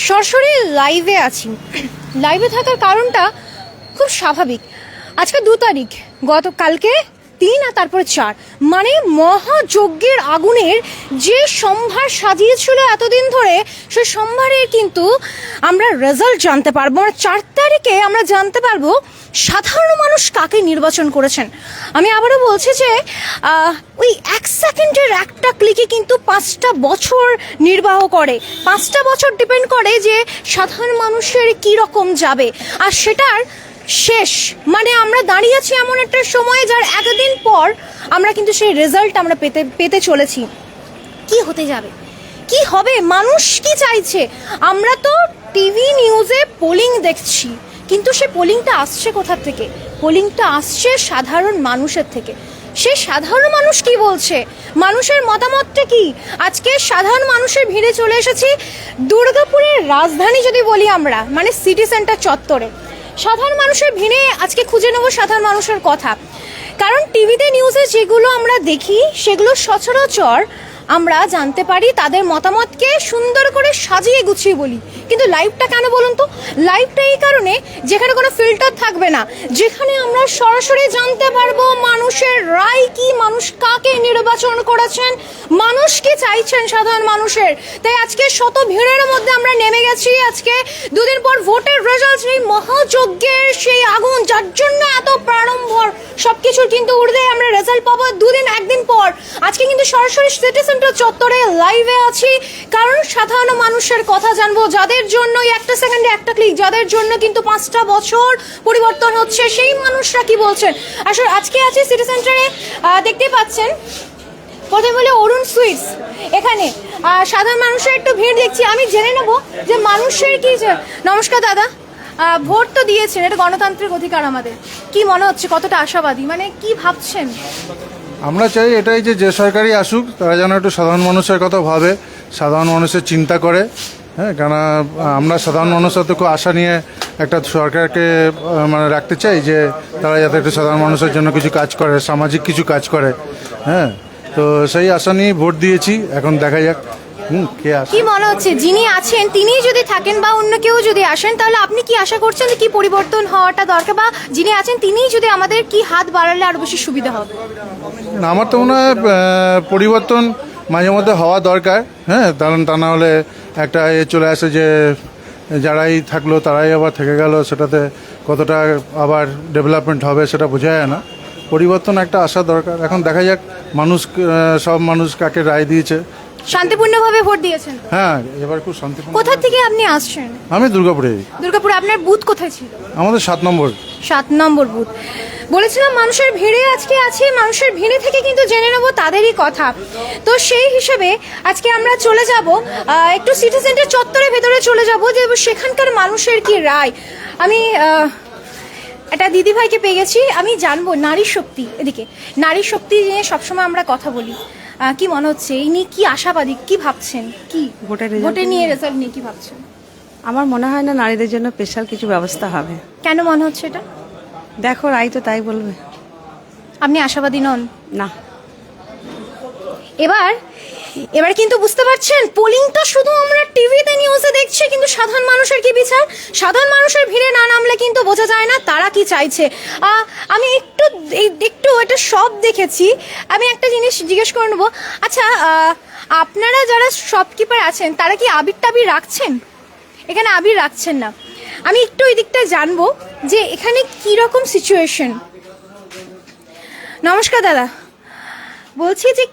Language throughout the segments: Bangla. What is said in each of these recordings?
সরাসরি লাইভে আছি। লাইভে থাকার কারণটা খুব স্বাভাবিক। আজকে 2 তারিখ, গতকালকে 3 আর তারপরে 4, মানে মহাযজ্ঞের আগুনের যে সম্ভার সাজিয়েছিল এতদিন ধরে, সেই সম্ভারের কিন্তু আমরা রেজাল্ট জানতে পারবো। মানে 4 তারিখে আমরা জানতে পারবো সাধারণ মানুষ কাকে নির্বাচন করেছেন। আমি আবারও বলছি যে ওই 1 সেকেন্ডের একটা ক্লিকে কিন্তু 5টা বছর নির্বাহ করে, 5টা বছর ডিপেন্ড করে যে সাধারণ মানুষের কী রকম যাবে। আর সেটার শেষ মানে আমরা দাঁড়িয়ে আছি এমন একটা সময়ে যার একদিন পর আমরা কিন্তু সেই রেজাল্ট আমরা পেতে চলেছি। কি হতে যাবে, কি হবে, মানুষ কি চাইছে? আমরা তো টিভি নিউজে পোলিং দেখছি, কিন্তু সে পোলিংটা আসছে কোথা থেকে? পোলিংটা আসছে সাধারণ মানুষের থেকে। সে সাধারণ মানুষ কি বলছে, মানুষের মতামতটা কি? আজকে সাধারণ মানুষের ভিড়ে চলে এসেছি দুর্গাপুরের রাজধানী যদি বলি আমরা, মানে সিটি সেন্টার চত্বরে। সাধারণ মানুষের ভিড়ে আজকে খুঁজে নেব সাধারণ মানুষের কথা, কারণ টিভিতে নিউজে যেগুলো আমরা দেখি সেগুলো সচরাচর আমরা জানতে পারি, তাদের মতামতকে সুন্দর করে সাজিয়ে গুছিয়ে বলি। কিন্তু লাইভটা কেন বলুন তো? লাইভটা এই কারণে যেখানে কোনো ফিল্টার থাকবে না, যেখানে আমরা সরাসরি জানতে পারবো মানুষের রায় কি, মানুষ কাকে নির্বাচন করেছেন, মানুষ কি চাইছেন সাধারণ মানুষের। তাই আজকে শত ভিড়ের মধ্যে আমরা নেমে গেছি। আজকে 2 দিন পর ভোটের রেজাল্ট, সেই মহাযজ্ঞের সেই আগুন যার জন্য এত প্রারম্ভর সবকিছুর কিন্তু ঊর্ধ্বে আমরা রেজাল্ট পাবো 1 দিন পর। আজকে কিন্তু সরাসরি সিটি সেন্টার চত্বরে লাইভে আছি, কারণ সাধারণ মানুষের কথা জানবো, যাদের জন্য 1 সেকেন্ডে একটা ক্লিক, যাদের জন্য কিন্তু 5টা বছর পরিবর্তন হচ্ছে, সেই মানুষরা কি বলছেন। আসলে আজকে আছি সিটি সেন্টারে, দেখতেই পাচ্ছেন প্রথমে বলে অরুণ সুইটস, এখানে সাধারণ মানুষের একটু ভিড় দেখছি। আমি জেনে নেব যে মানুষের কি। নমস্কার দাদা, ভোট তো দিয়েছেন, এটা গণতান্ত্রিক অধিকার আমাদের, কি মনে হচ্ছে, কতটা আশাবাদী, মানে কি ভাবছেন? আমরা চাই এটাই যে সরকারই আসুক তারা যেন একটু সাধারণ মানুষের কথা ভাবে, সাধারণ মানুষের চিন্তা করে। হ্যাঁ, কেন আমরা সাধারণ মানুষের তো খুব আশা নিয়ে একটা সরকারকে মানে রাখতে চাই যে তারা যাতে একটু সাধারণ মানুষের জন্য কিছু কাজ করে, সামাজিক কিছু কাজ করে। হ্যাঁ, তো সেই আশা নিয়ে ভোট দিয়েছি, এখন দেখা যাক কে আসে। কি মনে হচ্ছে, যিনি আছেন তিনি যদি থাকেন বা অন্য কেউ যদি আসেন, তাহলে আপনি কি আশা করছেন যে কি পরিবর্তন হওয়াটা দরকার, বা যিনি আছেন তিনিই যদি আমাদের কি হাত বাড়ালে আরো বেশি সুবিধা হবে? আমার তো মনে হয় পরিবর্তন মাঝে মধ্যে হওয়া দরকার। হ্যাঁ, কারণ তা না হলে একটা চলে আসে যে যারাই থাকলো তারাই আবার থেকে গেল, সেটাতে কতটা আবার ডেভেলপমেন্ট হবে সেটা বোঝা যায় না। পরিবর্তন একটা আসা দরকার। এখন দেখা যাক মানুষ, সব মানুষ কাকে রায় দিয়েছে। শান্তিপূর্ণভাবে ভোট দিয়েছেন তো? হ্যাঁ, এবার খুব শান্তিপূর্ণ। কোথা থেকে আপনি আসছেন? আমি দুর্গাপুরে। দুর্গাপুরে। আপনার বুথ কোথায় ছিল? আমাদের 7 নম্বর। 7 নম্বর বুথ। বলেছিলাম মানুষের ভিড়ে আজকে আছি, মানুষের ভিড়ে থেকে কিন্তু জেনে নেব তাদেরই কথা। তো সেই হিসেবে আজকে আমরা চলে যাব একটু সিটি সেন্টার চত্বরের ভেতরে চলে যাব, যে সেখানকার মানুষের কি রায়। আমি একটা দিদিভাইকে পেয়ে গেছি, আমি জানবো নারী শক্তি, এদিকে নারী শক্তি নিয়ে সবসময় আমরা কথা বলি। কি মনে হচ্ছে, এই নিয়ে কি আশাবাদী, কি ভাবছেন, কি ভোটে নিয়ে রেজাল্ট নিয়ে কি ভাবছেন? আমার মনে হয় না নারীদের জন্য স্পেশাল কিছু ব্যবস্থা হবে। কেন মনে হচ্ছে এটা? দেখো, রাই তো তাই বলবে। আপনি আশাবাদী নন? না। এবার কিন্তু বুঝতে পারছেন, পোলিংটা শুধু আমরা টিভিতে নিউজে দেখছি, কিন্তু সাধারণ মানুষের কি বিচার? সাধারণ মানুষের ভিড়ে না নামলে কিন্তু বোঝা যায় না তারা কি চাইছে। আমি একটু এটা সব দেখেছি। আমি একটা জিনিস জিজ্ঞেস করে নেবো, আচ্ছা আপনারা যারা শপকিপার আছেন তারা কি আবির টাবির রাখছেন? এখানে আবির রাখছেন না। আমি একটু এই দিকটা জানবো যে এখানে কি রকম সিচুয়েশন। নমস্কার দাদা, বলছি যে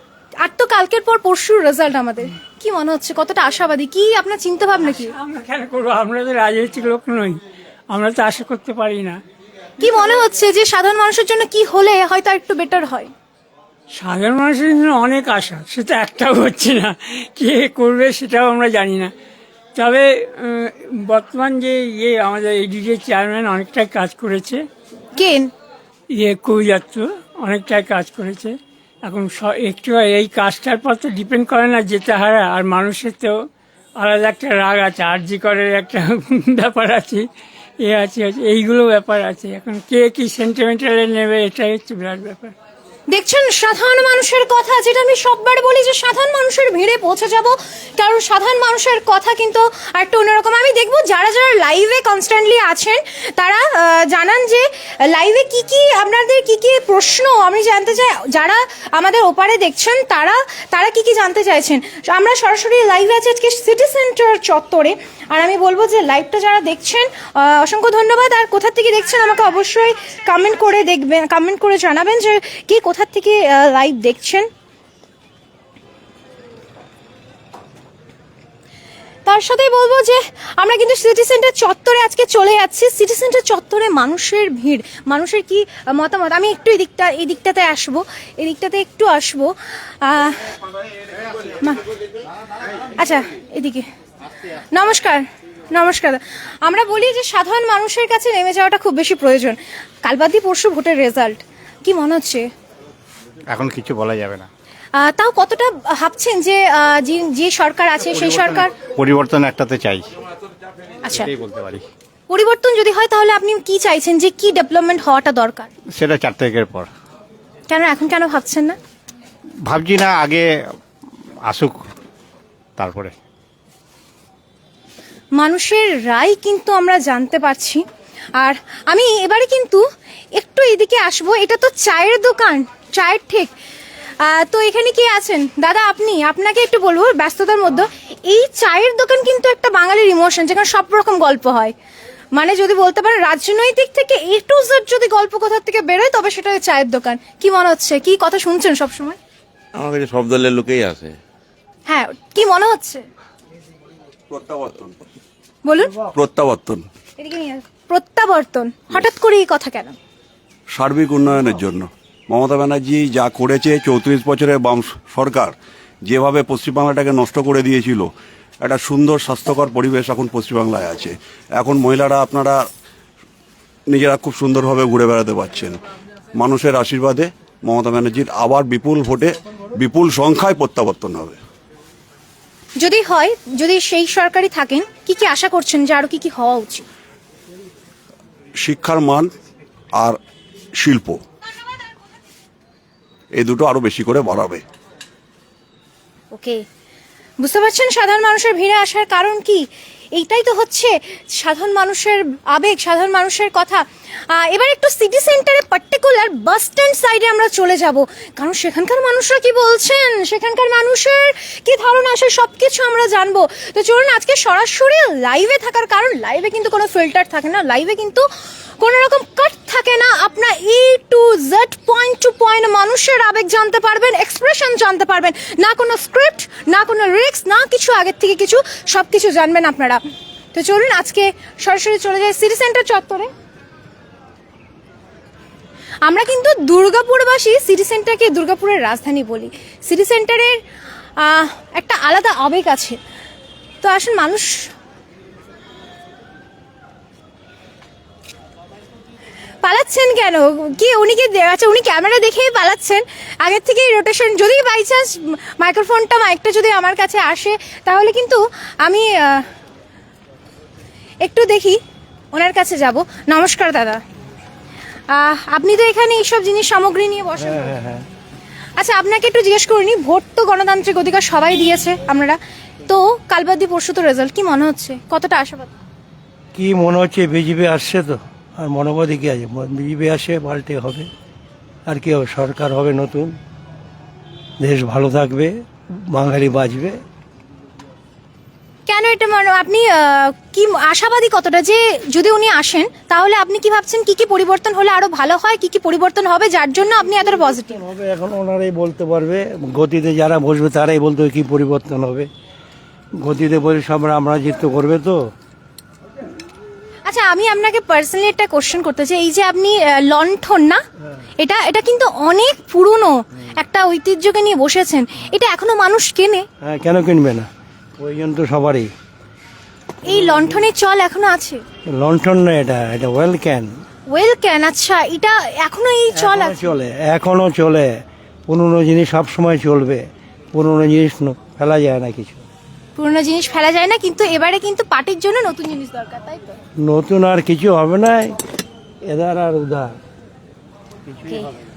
আর তো কালকের পর পরশুর রেজাল্ট আমাদের, কি মনে হচ্ছে, কতটা আশাবাদী, কি আপনার চিন্তা ভাবনা কি? আমরা কেন করবো, আমরা তো রাজনৈতিক লোক নই, আমরা তো আশা করতে পারি না। কি মনে হচ্ছে যে সাধারণ মানুষের জন্য কি হলে হয়তো একটু বেটার হয়? সাধারণ মানুষের জন্য অনেক আশা, সেটা একটাও হচ্ছে না। কে করবে সেটাও আমরা জানি না। তবে বর্তমান যে আমাদের এডিডি চেয়ারম্যান অনেকটাই কাজ করেছে, কেন কবিযাত্র অনেকটাই কাজ করেছে। এখন একটু এই কাজটার পর তো ডিপেন্ড করে না যেতে হারা, আর মানুষের তো আলাদা একটা রাগ আছে, আরজি করের একটা ব্যাপার আছে, আছে এইগুলো ব্যাপার আছে। এখন কে কি সেন্টিমেন্টালে নেবে, এটাই হচ্ছে বিরাট ব্যাপার। দেখছেন সাধারণ মানুষের কথা, যেটা আমি সববার বলি যে সাধারণ মানুষের ভিড়ে পৌঁছে যাব, কারণ সাধারণ মানুষের কথা কিন্তু একটা অন্যরকম। আমি দেখবো যারা যারা লাইভে কনস্ট্যান্টলি আছেন তারা জানান যে লাইভে কি কি আপনাদের কি কি প্রশ্ন আমি জানতে চাই, যারা আমাদের ওপারে দেখছেন তারা তারা কি কি জানতে চাইছেন। আমরা সরাসরি লাইভে আছি আজকে সিটি সেন্টার চত্বরে, আর আমি বলবো যে লাইভটা যারা দেখছেন অসংখ্য ধন্যবাদ। আর কোথা থেকে দেখছেন আমাকে অবশ্যই কমেন্ট করে দেখবেন, কমেন্ট করে জানাবেন যে কে কোথা থেকে লাইভ দেখছেন। তার সাথেই বলবো যে আমরা কিন্তু সিটি সেন্টার চত্বরে আজকে চলে যাচ্ছি। সিটি সেন্টার চত্বরে মানুষের ভিড়, মানুষের কি মতামত, আমি একটু এই দিকটাতে আসবো, এই দিকটাতে একটু আসবো। আচ্ছা এদিকে নমস্কার। নমস্কার। আমরা বলি যে সাধারণ মানুষের কাছে নেমে যাওয়াটা খুব বেশি প্রয়োজন। কাল বাদই পরশু ভোটের রেজাল্ট, কি মনে হচ্ছে? এখন কিছু বলা যাবে না। তাও কতটা ভাবছেন যে যে সরকার আছে সেই সরকার পরিবর্তন একটাতে চাই, আচ্ছা এটাই বলতে পারি। পরিবর্তন যদি হয় তাহলে আপনি কি চাইছেন, যে কি ডেভেলপমেন্ট হওয়াটা দরকার? সেটা 4 তারিখের পর। কেন এখন কেন ভাবছেন না? ভাবছি না, আগে আসুক তারপরে। মানুষের রায় কিন্তু আমরা জানতে পারছি। আর আমি এবারে কিন্তু একটু এদিকে আসবো, এটা তো চায়ের দোকান, চায়ের ঠিক। তো এখানে কে আছেন দাদা? আপনাকে একটু বলবো ব্যস্ততার মধ্যে, এই চায়ের দোকান কিন্তু একটা বাঙালির ইমোশন, যেখানে সব রকম গল্প হয়। মানে যদি বলতে পারেন রাজনৈতিক থেকে A to Z যদি গল্প কোথা থেকে বেরোয় তবে সেটা ওই চায়ের দোকান। কি মনে হচ্ছে, কি কথা শুনছেন সবসময়? আমার কাছে সব দলের লোকেই আছে। হ্যাঁ, কি মনে হচ্ছে? প্রত্যাবর্তন। বলুন। প্রত্যাবর্তন। এদিকে নিয়ে প্রত্যাবর্তন, হঠাৎ করে এই কথা কেন? সার্বিক উন্নয়নের জন্য মমতা ব্যানার্জি যা করেছে, 34 বছরের বাম সরকার যেভাবে পশ্চিমবাংলাটাকে নষ্ট করে দিয়েছিল, একটা সুন্দর স্বাস্থ্যকর পরিবেশ এখন পশ্চিমবাংলায় আছে। এখন মহিলারা আপনারা নিজেরা খুব সুন্দরভাবে ঘুরে বেড়াতে পারছেন। মানুষের আশীর্বাদে মমতা ব্যানার্জির আবার বিপুল ভোটে, বিপুল সংখ্যায় প্রত্যাবর্তন হবে। যদি হয়, যদি সেই সরকারি থাকেন, কি কি আশা করছেন যে আরো কি কি হওয়া উচিত? শিক্ষার মান আর শিল্প, এই দুটো আরো বেশি করে বাড়াবে। ওকে, বুঝতে পারছেন সাধারণ মানুষের ভিড়ে আসার কারণ কি? এইটাই তো হচ্ছে সাধারণ মানুষের আবেগ, সাধারণ মানুষের কথা। এবার একটু সিটি সেন্টারে পার্টিকুলার বাস স্ট্যান্ড সাইডে আমরা চলে যাব, কারণ সেখানকার মানুষরা কি বলছেন, সেখানকার মানুষের কি ধারণা আসে সব কিছু আমরা জানবো। তো চলুন আজকে সরাসরি লাইভে থাকার কারণ, লাইভে কিন্তু কোনো ফিল্টার থাকে না, লাইভে কিন্তু কোনো রকম কাট থাকে না। আপনার A to Z point to point মানুষের আবেগ জানতে পারবেন, এক্সপ্রেশন জানতে পারবেন, না কোনো স্ক্রিপ্ট, না কোনো রিক্স, না কিছু আগের থেকে কিছু, সব কিছু জানবেন আপনারা। তো চলুন আজকে সরাসরি চলে যাই সিটি সেন্টার চত্বরে। আমরা কিন্তু দুর্গাপুরবাসী সিটি সেন্টারকে দুর্গাপুরের রাজধানী বলি। সিটি সেন্টারের একটা আলাদা আবেগ আছে। তো আসুন, মানুষ পালাচ্ছেন কেন? কি উনি কি, আচ্ছা উনি ক্যামেরা দেখেই পালাচ্ছেন, আগের থেকেই রোটেশন। যদি বাই চান্স মাইকটা যদি আমার কাছে আসে তাহলে কিন্তু আমি একটু দেখি ওনার কাছে যাব। নমস্কার দাদা, আপনি তো এখানে এইসব জিনিস সামগ্রী নিয়ে বসেন। আচ্ছা আপনাকে একটু জিজ্ঞেস করিনি, ভোট তো গণতান্ত্রিক অধিকার সবাই দিয়েছে আপনারা, তো কাল বাদী পরশু তো রেজাল্ট, কি মনে হচ্ছে, কতটা আশাবাদ? কি মনে হচ্ছে, বিজেপি আসছে তো, আর মনোবাদী কি আছে, বিজেপি আসে পাল্টে হবে, আর কি হবে, সরকার হবে নতুন, দেশ ভালো থাকবে, বাঙালি বাঁচবে। কেন এটা মনে, আপনি কি আশাবাদী কতটা যে যদি উনি আসেন তাহলে আপনি কি ভাবছেন কি কি পরিবর্তন হলে আরো ভালো হয়, কি কি পরিবর্তন হবে যার জন্য আপনি এতটা পজিটিভ? হবে এখন ওনারাই বলতে পারবে, গতিতে যারা বসবে তারাই বলতে হবে কি পরিবর্তন হবে। গতিতে বলে সব আমরা জিততে করবে তো। আচ্ছা আমি আপনাকে পার্সোনালি একটা কোশ্চেন করতে চাই, এই যে আপনি লণ্ঠন না, এটা কিন্তু অনেক পুরনো একটা ঐতিহ্যকে নিয়ে বসেছেন, এটা এখনো মানুষ কেনে? হ্যাঁ, কেন কিনবে না, প্রয়োজন তো সবারই। এই লণ্ঠনের চল এখনো আছে? লণ্ঠন না, এটা এটা ওয়েল ক্যান। ওয়েল ক্যান, আচ্ছা এটা এখনো এই চল আছে? চলে, এখনো চলে। পুরনো জিনিস সব সময় চলবে, পুরনো জিনিস ফেলা যায় না, কিছু পুরনো জিনিস ফেলা যায় না, কিন্তু এবারে কিন্তু পার্টির জন্য নতুন জিনিস দরকার, তাই তো? নতুন আর কিছু হবে না, এদার আর উদার কিছুই Okay. হবে না।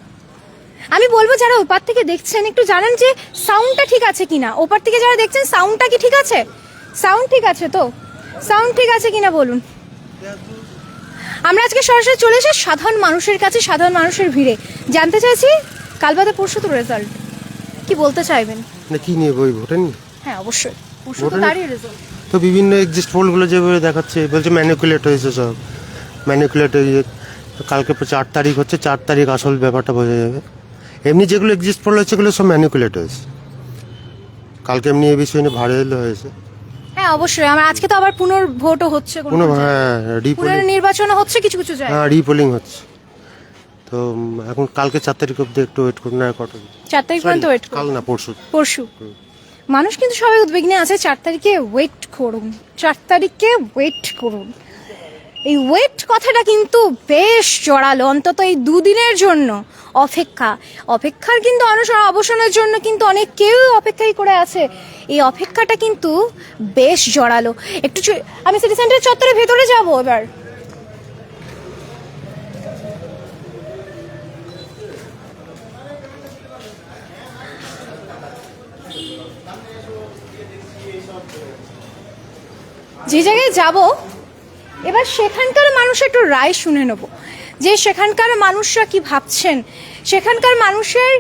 আমি বলবো যারা ওপার থেকে দেখছেন একটু জানেন যে সাউন্ডটা ঠিক আছে কিনা, ওপার থেকে যারা দেখছেন সাউন্ডটা কি ঠিক আছে, সাউন্ড ঠিক আছে তো, সাউন্ড ঠিক আছে কিনা বলুন। আমরা আজকে সরাসরি চলে এসে সাধারণ মানুষের কাছে, সাধারণ মানুষের ভিড়ে জানতে চাইছি কাল বাদে পরশু তো রেজাল্ট, কি বলতে চাইবেন? না কি নিয়ে বই ভোটের নিয়ে? হ্যাঁ অবশ্যই পরশু তো ভোটের- তারই রেজাল্ট। তো বিভিন্ন এক্সিস্ট পোলগুলো যেভাবে দেখাচ্ছে বলছে ম্যানিকুলেট হয়েছে, সব ম্যানিকুলেট হয়ে কালকে 4 তারিখ হচ্ছে, 4 তারিখ আসল ব্যাপারটা বোঝা যাবে। এমনি যেগুলো এক্সিস্ট পোল হচ্ছে সেগুলো সব ম্যানিকুলেট হয়েছে, কালকে এমনি এই বিষয় নিয়ে ভাইরাল হয়েছে। হ্যাঁ অবশ্যই, আমার আজকে তো আবার পুনর্ভোটও হচ্ছে, কোনো হ্যাঁ রিপোলিং, পুনর্নির্বাচনও হচ্ছে কিছু কিছু জায়গায়। হ্যাঁ রিপোলিং হচ্ছে। তো এখন কালকে 4 তারিখ অব্দি একটু ওয়েট করুন, না কত 4 তারিখ পর্যন্ত ওয়েট কাল করুন। না পরশু। পরশু মানুষ কিন্তু সবাই উদ্বিগ্নে আছে, 4 তারিখে ওয়েট করুন, 4 তারিখে ওয়েট করুন। এই ওয়েট কথাটা কিন্তু বেশ জোরালো, অন্তত এই দুদিনের জন্য অপেক্ষা। অপেক্ষার কিন্তু অবসানের জন্য কিন্তু অনেক কেউ অপেক্ষাই করে আছে, এই অপেক্ষাটা কিন্তু বেশ জোরালো। একটু আমি সিটি সেন্টার চত্বরের ভেতরে যাব এবার। যে জায়গায় যাব এবার সেখানকার মানুষের একটু রায় শুনে নেব, যে সেখানকার মানুষরা কি ভাবছেন, সেখানকার মানুষের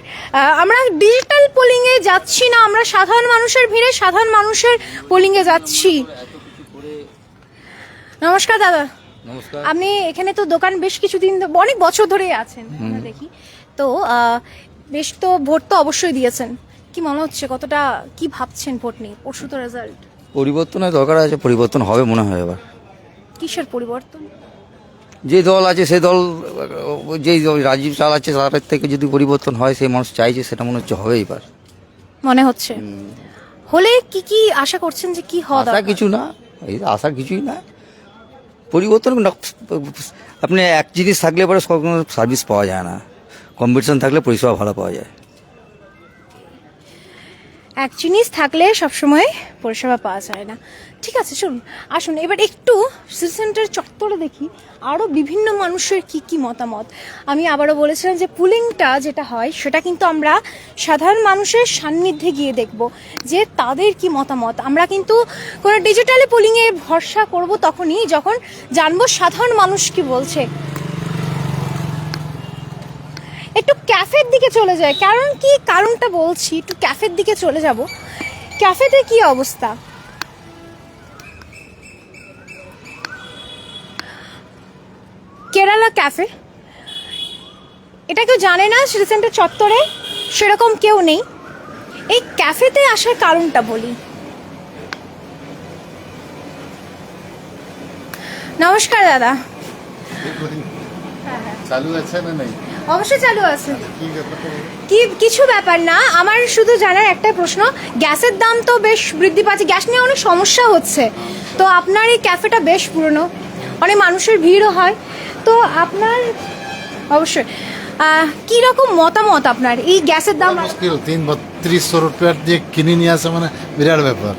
আমরা ডিজিটাল পোলিংয়ে যাচ্ছি না, আমরা সাধারণ মানুষের ভিড়ে সাধারণ মানুষের পোলিংয়ে যাচ্ছি। নমস্কার দাদা। নমস্কার। আপনি এখানে তো দোকান বেশ কিছুদিন অনেক বছর ধরেই আছেন আমরা দেখি তো, বেশ তো ভোট তো অবশ্যই দিয়েছেন, কি মনে হচ্ছে, কতটা কি ভাবছেন ভোট নিয়ে? পরশু তো রেজাল্ট, পরিবর্তনের দরকার আছে, পরিবর্তন হবে মনে হয় এবার। কিসের পরিবর্তন? যে দল আছে সেই দল, যেই রাজীব চালাচ্ছে তার থেকে যদি পরিবর্তন হয়, সেই মানুষ চাইছে, সেটা মনে হচ্ছে হবে এবার। মনে হচ্ছে হলে কি কি আশা করছেন যে কি হওয়া আশা দরকার? কিছু না, এই আশা কিছুই না, পরিবর্তন আপনি এক জিনিস থাকলে পরে সব সার্ভিস পাওয়া যায় না, কম্পিটিশন থাকলে পরিষেবা ভালো পাওয়া যায়। এক জিনিস থাকলে সবসময় পরিষেবা পাওয়া যায় না। ঠিক আছে, শুনুন আসুন এবার একটু সিটি সেন্টার চত্বরে দেখি আরও বিভিন্ন মানুষের কি কি মতামত। আমি আবারও বলেছিলাম যে পুলিংটা যেটা হয় সেটা কিন্তু আমরা সাধারণ মানুষের সান্নিধ্যে গিয়ে দেখব যে তাদের কি মতামত। আমরা কিন্তু কোনো ডিজিটালি পুলিংয়ে ভরসা করব তখনই যখন জানবো সাধারণ মানুষ কি বলছে। একটু ক্যাফের দিকে চলে যায়, কারণ কি কারণটা বলছি, একটু ক্যাফের দিকে চলে যাব। ক্যাফেতে কি অবস্থা? কেরালা ক্যাফে, এটা কেউ জানে না সিটি সেন্টার চত্বরে, সেরকম কেউ নেই। এই ক্যাফেতে আসার কারণটা বলি। নমস্কার দাদা। চালু আছে না নেই? অবশ্যই চালু আছে, কি কিছু ব্যাপার না। আমার শুধু জানার একটা প্রশ্ন, গ্যাসের দাম তো বেশ বৃদ্ধি পাচ্ছে, গ্যাস নিয়ে অনেক সমস্যা হচ্ছে, তো আপনার এই ক্যাফেটা বেশ পুরনো, অনেক মানুষের ভিড়ও হয়, তো আপনার অবশ্যই কি রকম মতামত আপনার এই গ্যাসের দাম? মুশকিল, ৩৩০০ রুপিয়ার দিয়ে কিনে নিয়ে আসা মানে বিরাট ব্যাপার,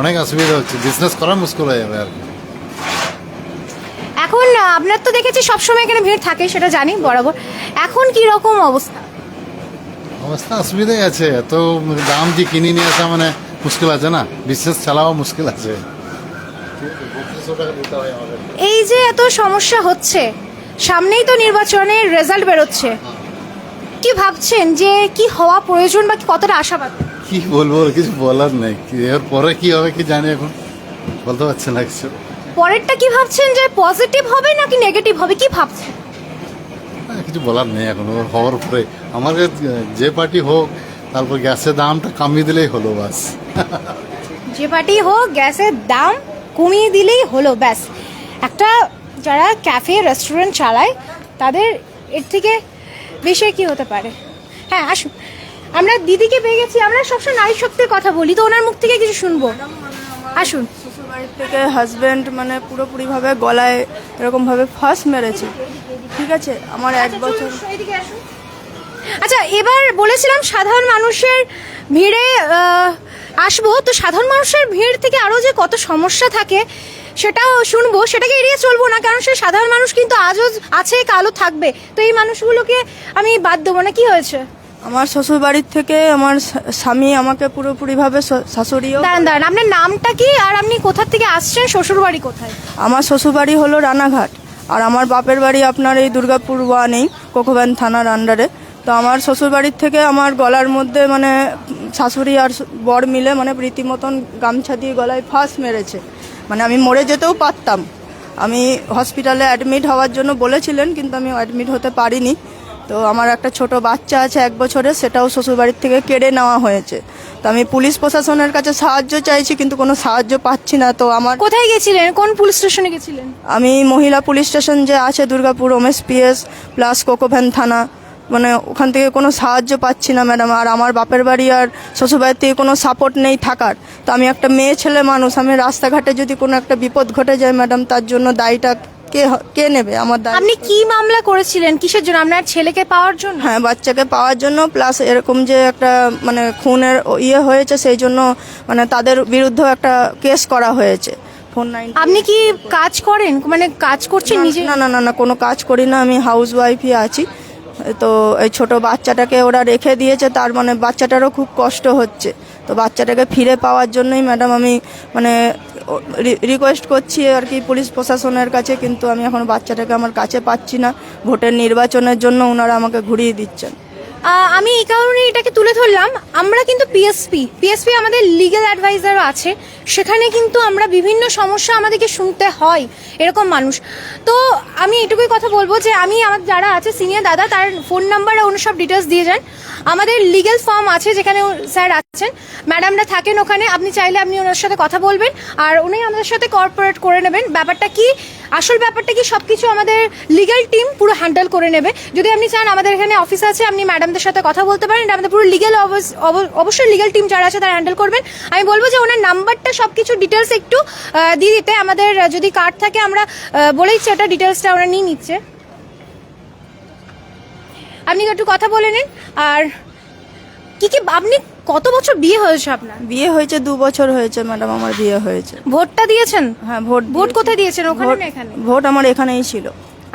অনেক অসুবিধা হচ্ছে, বিজনেস করা মুশকিল হয়ে যাবে আর কি। এখন আপনার তো দেখেছি সবসময় এখানে ভিড় থাকে, সেটা জানি বরাবর, এখন কি রকম অবস্থা? অবস্থা অসুবিধাই আছে, এত দাম দিয়ে কিনে নিয়ে আসা মানে মুশকিল আছে না, বিজনেস চালাও মুশকিল আছে। এই যে এত সমস্যা হচ্ছে, সামনেই তো নির্বাচনের রেজাল্ট বেরোচ্ছে, কি ভাবছেন যে কি হওয়া প্রয়োজন বা কতটা আশাবাদ? কি বলবো, কিছু বলার নেই, এর পরে কি হবে কি জানি, এখন বলতে পারছি না কিছু। পরেরটা কি ভাবছেন, যে পজিটিভ হবে নাকি নেগেটিভ হবে, কি ভাবছেন? কিছু বলার নেই এখন, ওর হওয়ার উপরে আমাকে যে পার্টি হোক, তারপর গ্যাসের দামটা কমিয়ে দিলেই হলো বাস। যে পার্টি হোক গ্যাসের দাম কমিয়ে দিলেই হলো ব্যাস। একটা যারা ক্যাফে রেস্টুরেন্ট চালায় তাদের এর থেকে বেশি কি হতে পারে? হ্যাঁ আসুন, আমরা দিদিকে পেয়ে গেছি, আমরা সবসময় নারী শক্তির কথা বলি, তো ওনার মুখ থেকে কিছু শুনবো। আসুন। শ্বশুরবাড়ির থেকে হাজব্যান্ড মানে পুরোপুরিভাবে গলায় এরকমভাবে ফাঁস মেরেছে, ঠিক আছে, আমার 1 বছর। আচ্ছা, এবার বলেছিলাম সাধারণ মানুষের ভিড়ে আসবো, তো সাধারণ মানুষের ভিড় থেকে আরও যে কত সমস্যা থাকে সেটাও শুনবো, সেটাকে এড়িয়ে চলবো না, কারণ সে সাধারণ মানুষ কিন্তু আজও আছে, কালও থাকবে, তো এই মানুষগুলোকে আমি বাদ দেবো না। কি হয়েছে? আমার শ্বশুর বাড়ির থেকে আমার স্বামী আমাকে পুরোপুরিভাবে শাশুড়িও। দাঁড়ান, আপনার নামটা কি আর আপনি কোথা থেকে আসছেন, শ্বশুর বাড়ি কোথায়? আমার শ্বশুর বাড়ি হলো রানাঘাট, আর আমার বাপের বাড়ি আপনার এই দুর্গাপুর ওয়ানেই, কোকোভ্যান থানার আন্ডারে। তো আমার শ্বশুর বাড়ির থেকে আমার গলার মধ্যে মানে শাশুড়ি আর বর মিলে মানে রীতিমতন গামছা দিয়ে গলায় ফাঁস মেরেছে, মানে আমি মরে যেতেও পারতাম। আমি হসপিটালে অ্যাডমিট হওয়ার জন্য বলেছিলেন, কিন্তু আমি অ্যাডমিট হতে পারিনি। তো আমার একটা ছোট বাচ্চা আছে 1 বছরের, সেটাও শ্বশুরবাড়ির থেকে কেড়ে নেওয়া হয়েছে। তো আমি পুলিশ প্রশাসনের কাছে সাহায্য চাইছি, কিন্তু কোনো সাহায্য পাচ্ছি না। তো আমার কোথায় গেছিলেন, কোন পুলিশ স্টেশনে গেছিলেন? আমি মহিলা পুলিশ স্টেশন যে আছে দুর্গাপুর, ওমেশ পিএস প্লাস কোকোভ্যান থানা, মানে ওখান থেকে কোনো সাহায্য পাচ্ছি না ম্যাডাম। আর আমার বাপের বাড়ি আর শ্বশুরবাড়ির থেকে কোনো সাপোর্ট নেই থাকার। তো আমি একটা মেয়ে ছেলে মানুষ, আমি রাস্তাঘাটে যদি কোনো একটা বিপদ ঘটে যায় ম্যাডাম, তার জন্য দায়টা কে নেবে? আমার দায়। আপনি কি মামলা করেছিলেন, কিসের জন্য? আপনার ছেলেকে পাওয়ার জন্য? হ্যাঁ, বাচ্চাকে পাওয়ার জন্য, প্লাস এরকম যে একটা মানে খুনের ইয়ে হয়েছে, সেই জন্য মানে তাদের বিরুদ্ধেও একটা কেস করা হয়েছে। আপনি কি কাজ করেন, মানে কাজ করছেন নিজে? না না না না, কোনো কাজ করি না, আমি হাউস ওয়াইফই আছি। তো এই ছোট বাচ্চাটাকে ওরা রেখে দিয়েছে, তার মানে বাচ্চাটারও খুব কষ্ট হচ্ছে। তো বাচ্চাটাকে ফিরে পাওয়ার জন্যই ম্যাডাম আমি মানে রিকোয়েস্ট করছি আর কি পুলিশ প্রশাসনের কাছে, কিন্তু আমি এখন বাচ্চাটাকে আমার কাছে পাচ্ছি না। ভোটের নির্বাচনের জন্য ওনারা আমাকে ঘুরিয়ে দিচ্ছেন। আমি এই কারণে এটাকে তুলে ধরলাম, আমরা কিন্তু পিএসপি আমাদের লিগ্যাল অ্যাডভাইজারও আছে, সেখানে কিন্তু আমরা বিভিন্ন সমস্যা আমাদেরকে শুনতে হয় এরকম মানুষ। তো আমি এটুকুই কথা বলবো যে আমি আমার যারা আছে সিনিয়র দাদা, তার ফোন নাম্বার আর অন্য সব ডিটেলস দিয়ে যান। আমাদের লিগ্যাল ফার্ম আছে যেখানে স্যার আছেন, ম্যাডামরা থাকেন ওখানে, আপনি চাইলে আপনি ওনার সাথে কথা বলবেন আর উনি আমাদের সাথে কোঅপারেট করে নেবেন। ব্যাপারটা কি, আসল ব্যাপারটা কি, সবকিছু আমাদের লিগ্যাল টিম পুরো হ্যান্ডেল করে নেবে। যদি আপনি চান আমাদের এখানে অফিস আছে, আপনি ম্যাডামদের সাথে কথা বলতে পারেন, আমাদের পুরো লিগ্যাল অবশ্যই লিগ্যাল টিম যারা আছে তারা হ্যান্ডেল করবেন। আমি বলবো যে ওনার নাম্বারটা সবকিছু ডিটেলস একটু দিয়ে দিতে, আমাদের যদি কার্ড থাকে আমরা বলেইছি ওটা ডিটেলসটা ওরা নিয়ে নিচ্ছে। আপনি একটু কথা বলে নিন। আর কি আপনি কত বছর বিয়ে হয়েছে আপনার? বিয়ে হয়েছে 2 বছর হয়েছে ম্যাডাম, আমার বিয়ে হয়েছে। ভোটটা দিয়েছেন? হ্যাঁ, ভোট কোথায় দিয়েছেন, ওখানে না এখানে? ভোট আমার এখানেই ছিল।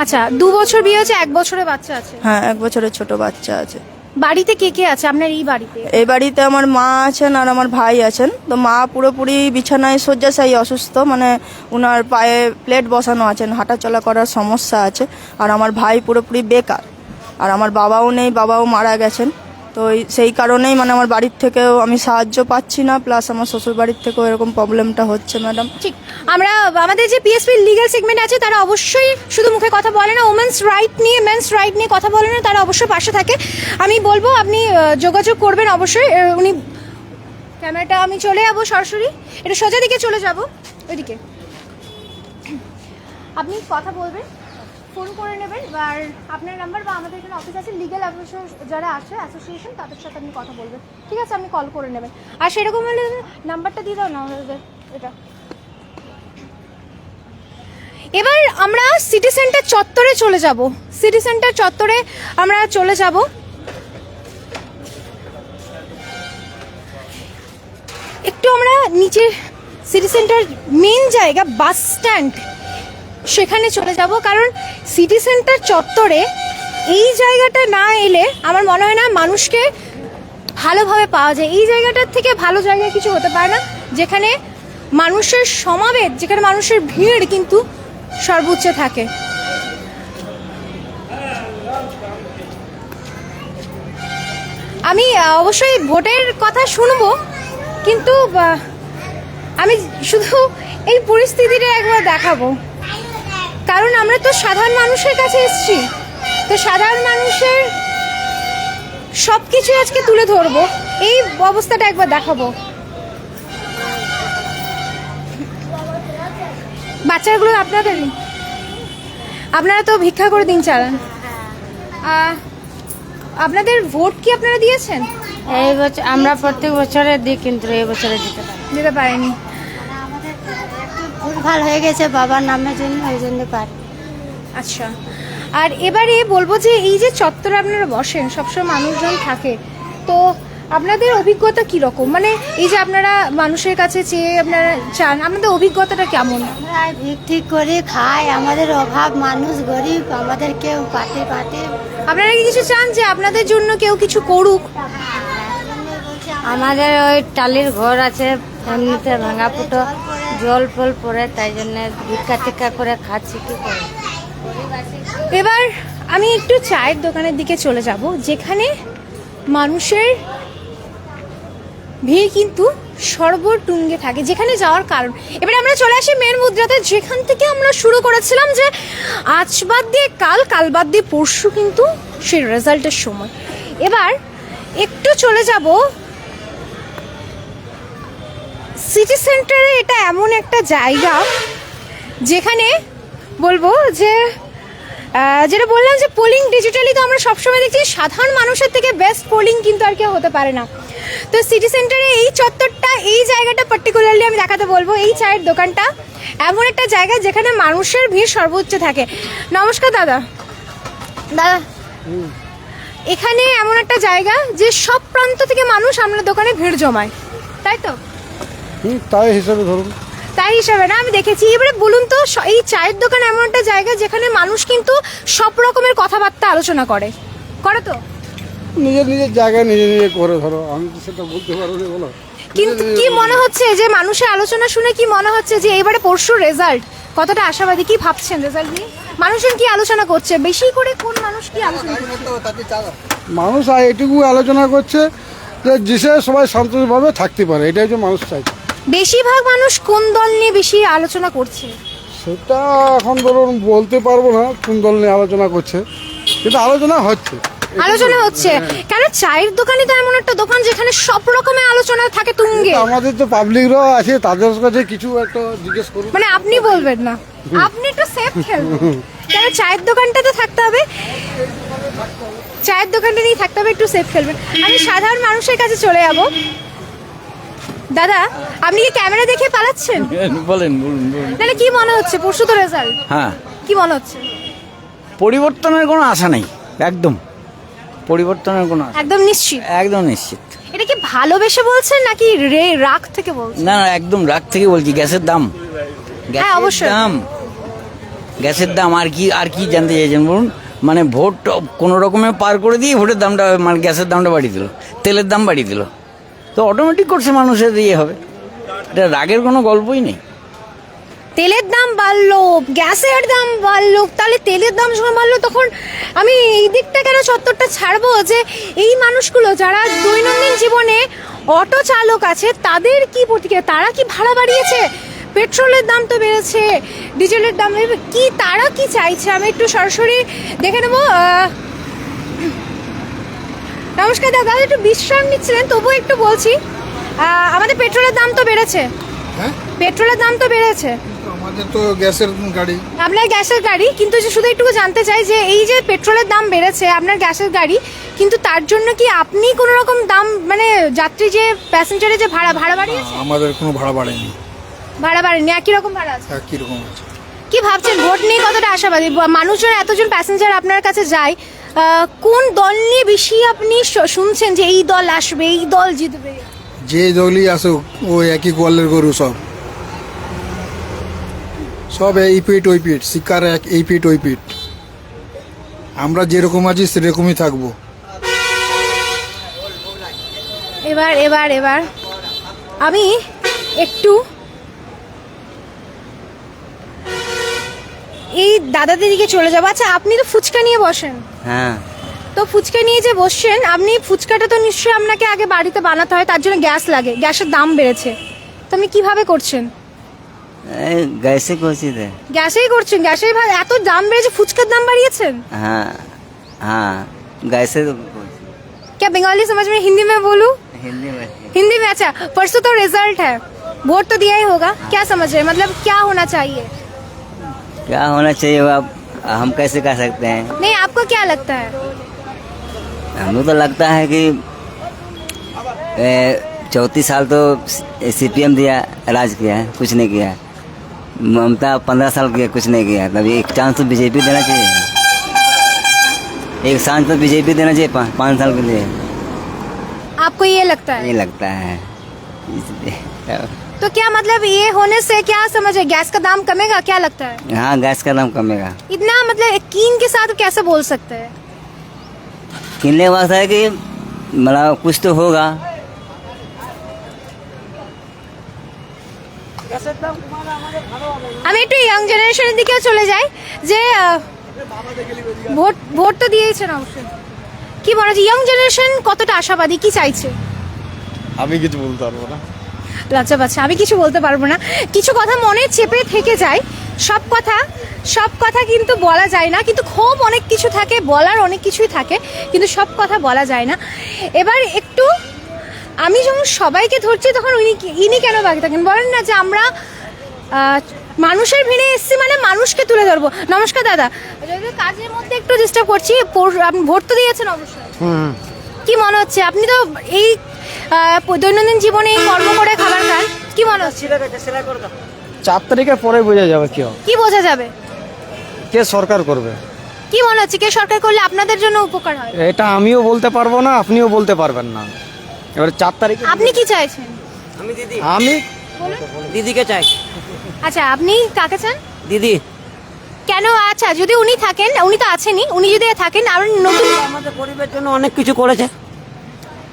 আচ্ছা, 2 বছর বিয়ে হয়েছে, 1 বছরের বাচ্চা আছে? হ্যাঁ, 1 বছরের ছোট বাচ্চা আছে। বাড়িতে কে কে আছে আপনার এই বাড়িতে? এই বাড়িতে আমার মা আছেন আর আমার ভাই আছেন। তো মা পুরোপুরি বিছানায় শয্যাশায়ী, অসুস্থ, মানে উনার পায়ে প্লেট বসানো আছেন, হাঁটাচলা করার সমস্যা আছে। আর আমার ভাই পুরোপুরি বেকার, আর আমার বাবাও নেই, বাবাও মারা গেছেন। তো সেই কারণেই মানে আমার বাড়ির থেকেও আমি সাহায্য পাচ্ছি না, প্লাস আমার শ্বশুর বাড়ির থেকেও এরকম প্রবলেমটা হচ্ছে ম্যাডাম। ঠিক, আমরা আমাদের যে পিএসপি লিগ্যাল সেগমেন্ট আছে তারা অবশ্যই শুধু মুখে কথা বলে না, ওমেন্স রাইট নিয়ে, মেন্স রাইট নিয়ে কথা বলে না, তারা অবশ্যই পাশে থাকে। আমি বলবো আপনি যোগাযোগ করবেন অবশ্যই। উনি ক্যামেরাটা আমি চলে যাবো সরাসরি, এটা সোজা দিকে চলে যাব ওইদিকে, আপনি কথা বলবেন, ফোন করে নেবেন। আর আপনার নাম্বার বা আমাদের এখানে অফিস আছে লিগ্যাল যারা আছে অ্যাসোসিয়েশন, তাদের সাথে আপনি কথা বলবেন, ঠিক আছে? আপনি কল করে নেবেন। আর সেরকম হলে নাম্বারটা দিয়ে দাও না এটা। এবার আমরা সিটি সেন্টার চত্বরে চলে যাব, সিটি সেন্টার চত্বরে আমরা চলে যাব। একটু আমরা নিচে সিটি সেন্টার মেন জায়গা বাস স্ট্যান্ড, সেখানে চলে যাব, কারণ সিটি সেন্টার চত্বরে এই জায়গাটা না এলে আমার মনে হয় না মানুষকে ভালোভাবে পাওয়া যায়। এই জায়গাটার থেকে ভালো জায়গায় কিছু হতে পারে না, যেখানে মানুষের সমাবেশ, যেখানে মানুষের ভিড় কিন্তু সর্বোচ্চ থাকে। আমি অবশ্যই ভোটের কথা শুনবো, কিন্তু আমি শুধু এই পরিস্থিতিটা একবার দেখাবো, কারণ আমরা তো সাধারণ মানুষের কাছে এসেছি। তো সাধারণ মানুষের সব কিছু আজকে তুলে ধরবো, এই অবস্থাটা একবার দেখাবো। বাচ্চাগুলো আপনাদেরই, আপনারা তো ভিক্ষা করে দিন চালান। আপনাদের ভোট কি আপনারা দিয়েছেন? এই বছর আমরা প্রত্যেক বছরে দিই, কিন্তু এই বছরে দিতে পারিনি। ভালো হয়ে গেছে বাবার নামের জন্য, ওই জন্য পারি। আচ্ছা, আর এবারে বলবো যে এই যে চত্বরে আপনারা বসেন, সবসময় মানুষজন থাকে, তো আপনাদের অভিজ্ঞতা কি রকম? মানে এই যে আপনারা মানুষের কাছে চেয়ে আপনারা চান, আপনাদের অভিজ্ঞতাটা কেমন? আমরা ঠিক করে খাই, আমাদের অভাব, মানুষ গরিব, আমাদের কেউ পাতে আপনারা কি কিছু চান যে আপনাদের জন্য কেউ কিছু করুক? আমাদের ওই টালির ঘর আছে, এমনিতে ভাঙা ফুটো, জল ফল পড়ে, তাই জন্য ভিক্ষা টিক্ষা করে খাচ্ছি, কি করে। এবার আমি একটু চায়ের দোকানের দিকে চলে যাব, যেখানে মানুষের ভিড় কিন্তু সর্বটুঙ্গে থাকে, যেখানে যাওয়ার কারণ। এবারে আমরা চলে আসি মেন মুদ্রাতে, যেখান থেকে আমরা শুরু করেছিলাম যে আজ বাদ দিয়ে কাল, কাল বাদ দিয়ে পরশু কিন্তু সেই রেজাল্টের সময়। এবার একটু চলে যাব সিটি সেন্টারে। এটা এমন একটা জায়গা যেখানে বলবো যে যেটা বললাম যে পোলিং ডিজিটালি তো আমরা সবসময় দেখছি, সাধারণ মানুষের থেকে বেস্ট পোলিং কিন্তু আর কেউ হতে পারে না। তো সিটি সেন্টারে এই চত্বরটা, এই জায়গাটা পার্টিকুলারলি আমি দেখাতে বলবো। এই চায়ের দোকানটা এমন একটা জায়গা যেখানে মানুষের ভিড় সর্বোচ্চ থাকে। নমস্কার দাদা। দাদা, এখানে এমন একটা জায়গা যে সব প্রান্ত থেকে মানুষ আপনার দোকানে ভিড় জমায়, তাই তো? তাই হিসাবে ধরুন। তাই হিসাবে না, আমি দেখেছি। এবারে বলুন তো, এই চায়ের দোকান এমন একটা জায়গা যেখানে মানুষ কিন্তু সব রকমের কথাবার্তা আলোচনা করে তো? নিজের নিজের জায়গায় নিজে নিজে করে, ধরো আমি তো সেটা বলতে পারবো না, বলো। কিন্তু কি মনে হচ্ছে যে মানুষের আলোচনা শুনে কি মনে হচ্ছে যে এবারে পরশুর রেজাল্ট কতটা আশাবাদী? কি ভাবছেন রেজাল্ট নিয়ে? মানুষজন কি আলোচনা করছে? বেশি করে কোন মানুষ কি আলোচনা করছে? মানুষ আর এটুকু আলোচনা করছে যে জিসে সবাই সন্তোষভাবে থাকতে পারে, এটাই যে মানুষ চাইছে। বেশিরভাগ মানুষ কোন দল নিয়ে বেশি আলোচনা করছে? সেটা এখন ধরুন বলতে পারবো না কোন দল নিয়ে আলোচনা করছে, কিন্তু আলোচনা হচ্ছে। কেন চায়ের দোকানই তো এমন একটা দোকান যেখানে সব রকমের আলোচনা থাকে তুঙ্গে। আমাদের তো পাবলিকরাও আছে, তাদের কাছে কিছু একটা জিজ্ঞেস করুন। মানে আপনি বলবেন না, আপনি একটু সেফ খেলবেন। কেন চায়ের দোকানটা তো থাকতে হবে, চায়ের দোকানটা নিয়ে থাকতে হবে, একটু সেফ খেলবেন। আমি সাধারণ মানুষের কাছে চলে যাব। দাদা, আপনি কি ক্যামেরা দেখে পালাচ্ছেন? বলেন, বলুন বলুন। তাহলে কি মনে হচ্ছে পরশু তো রেজাল্ট? হ্যাঁ, কি মনে হচ্ছে? পরিবর্তনের কোনো আশা নেই, একদম পরিবর্তনের কোনো আশা, একদম নিশ্চিত? একদম নিশ্চিত। এটা কি ভালোবেসে বলছেন নাকি রাগ থেকে বলছেন? না না, একদম রাগ থেকে বলছি। গ্যাসের দাম, হ্যাঁ, অবশ্যই। গ্যাসের দাম আর কি জানতে চাইছেন বলুন? মানে ভোট কোনো রকমে পার করে দিয়ে ভোটের দামটা, মানে গ্যাসের দামটা বাড়িয়ে দিল, তেলের দাম বাড়িয়ে দিল, তো অটোমেটিক করছে মানুষের দিয়ে হবে। এটা রাগের কোনো গল্পই নেই। তেলের দাম বাড়লো, গ্যাসের দাম বাড়লো, তাহলে তেলের দাম যখন বাড়লো তখন আমি এই দিকটা কেন চত্বরটা ছাড়বো যে এই মানুষগুলো যারা দৈনন্দিন জীবনে অটো চালক আছে তাদের কি প্রতিক্রিয়া? তারা কি ভাড়া বাড়িয়েছে? পেট্রোলের দাম তো বেড়েছে, ডিজেলের দাম কি, তারা কি চাইছে? আমি একটু সরাসরি দেখে নেবো। নমস্কার দাদা, একটু বিশ্রাম নিচ্ছিলেন, তবুও একটু বলছি। আমাদের পেট্রোলের দাম তো বেড়েছে। হ্যাঁ, পেট্রোলের দাম তো বেড়েছে। আমাদের তো গ্যাসের গাড়ি। আপনার গ্যাসের গাড়ি, কিন্তু যে শুধু একটু জানতে চাই যে এই যে পেট্রোলের দাম বেড়েছে, আপনার গ্যাসের গাড়ি, কিন্তু তার জন্য কি আপনি কোনো রকম দাম, মানে যাত্রী যে প্যাসেঞ্জারের যে ভাড়া বাড়িয়েছে? আমাদের কোনো ভাড়া বাড়েনি। ভাড়া বাড়েনি, একই রকম ভাড়া আছে। একই রকম আছে। কি ভাবছেন ভোট নিয়ে কতটা আশাবাদী? মানুষজন এতজন প্যাসেঞ্জার আপনার কাছে যায়, কোন দল নিয়ে বেশি আপনি শুনছেন যে এই দল আসবে, এই দল জিতবে? যে দলই আসুক ওই একই গোয়ালের গরু, সব এই পিঠ ওই পিঠ, শিকার এক, এই পিঠ ওই পিঠ। আমরা যেরকম আছি সেরকমই থাকবো। এবার আমি একটু এই দাদাদের দিকে চলে যাবো। আচ্ছা, আপনি তো ফুচকা নিয়ে বসেন। হ্যাঁ, তো ফুচকা নিয়ে যে বসছেন আপনি, ফুচকাটা তো নিশ্চয়ই আপনাকে আগে বাড়িতে বানাতে হয়, তার জন্য গ্যাস লাগে, গ্যাসের দাম বেড়েছে, তো আপনি কিভাবে করছেন? গ্যাসে করছি তো। গ্যাসেই করছেন? গ্যাসের এত দাম বেড়েছে, ফুচকার দাম বাড়িয়েছেন? হ্যাঁ হ্যাঁ, গ্যাসে क्या बंगाली समझ में, हिंदी में बोलूं? हिंदी में। अच्छा, परसों तो रिजल्ट है, वोट तो दिया ही होगा, क्या समझ रहे हैं, मतलब क्या होना चाहिए? क्या होना चाहिए अब हम कैसे कह सकते हैं? नहीं, आपको क्या लगता है? हमें तो लगता है कि 34 साल तो CPM दिया, राज किया है, कुछ नहीं किया। ममता 15 साल किया, कुछ नहीं किया। तभी एक चांस तो बीजेपी देना चाहिए, एक चांस तो बीजेपी देना चाहिए 5 साल के लिए। आपको ये लगता है? नहीं लगता है। तो क्या मतलब ये होने से क्या समझे, गैस का दाम कमेगा, क्या लगता है? हाँ, गैस का दाम कमेगा। इतना मतलब यकीन के साथ कैसे बोल सकते हैं? किनने के बाद है कि मतलब कुछ तो होगा। আমি একটু ইয়াং জেনারেশনের দিকে চলে যাই যে ভোট তো দিয়েছেন অবশ্যই, কি মনে হচ্ছে ইয়াং জেনারেশন কতটা আশাবাদী, কি চাইছে? আমি কিছু বলতে পারবো না। লজ্জা পাচ্ছে, আমি কিছু বলতে পারবো না। কিছু কথা মনে চেপে থেকে যায়, সব কথা কিন্তু বলা যায় না, কিন্তু ক্ষোভ অনেক কিছু থাকে, বলার অনেক কিছুই থাকে, কিন্তু সব কথা বলা যায় না। এবার একটু আমি যখন সবাইকে ধরছি তখন ইনি কেন বাকি থাকেন? বলেন না যে আমরা মানুষের ভিড়ে এসছি মানে মানুষকে তুলে ধরবো। নমস্কার দাদা, যদিও কাজের মধ্যে একটু ডিস্টার্ব করছি, আপনি ভোট তো দিয়েছেন অবশ্যই, কি মনে হচ্ছে? আপনি তো এই দৈনন্দিন জীবনে এই কর্ম করে খাবার খান, কি মনে হচ্ছে? 4 তারিখের পরে বোঝা যাবে কি বোঝা যাবে কে সরকার করবে। কি মনে হচ্ছে কে সরকার করলে আপনাদের জন্য উপকার হয়? এটা আমিও বলতে পারবো না, আপনিও বলতে পারবেন না। এবার 4 তারিখে আপনি কি চাইছেন? আমি দিদিকে চাই। আচ্ছা, আপনি কাকে চান? দিদি কেন? আচ্ছা, যদি উনি থাকেন, উনি তো আছেনই, উনি যদি থাকেন আর নতুন আমাদের পরিবারের জন্য অনেক কিছু করেছে।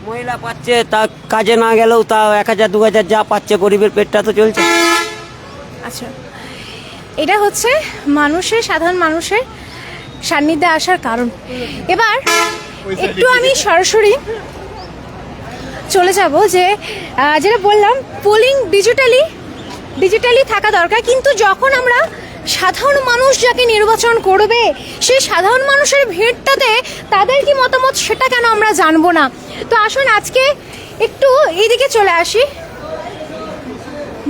মহিলা পাচ্ছে, তা কাজে না গেলেও তা 1000 2000 যা পাচ্ছে, গরিবের পেটটা তো চলছে। আচ্ছা, এটা হচ্ছে সাধারণ মানুষের সান্নিধ্যে আসার কারণ। এবার একটু আমি সরাসরি চলে যাব যে যেটা বললাম, পোলিং ডিজিটালি থাকা দরকার, কিন্তু যখন আমরা সাধারণ মানুষ যাকে নির্বাচন করবে সেই সাধারণ মানুষের ভিড়টাতে তাদের কি মতামত সেটা কেন আমরা জানবো না? তো আসুন আজকে একটু এইদিকে চলে আসি,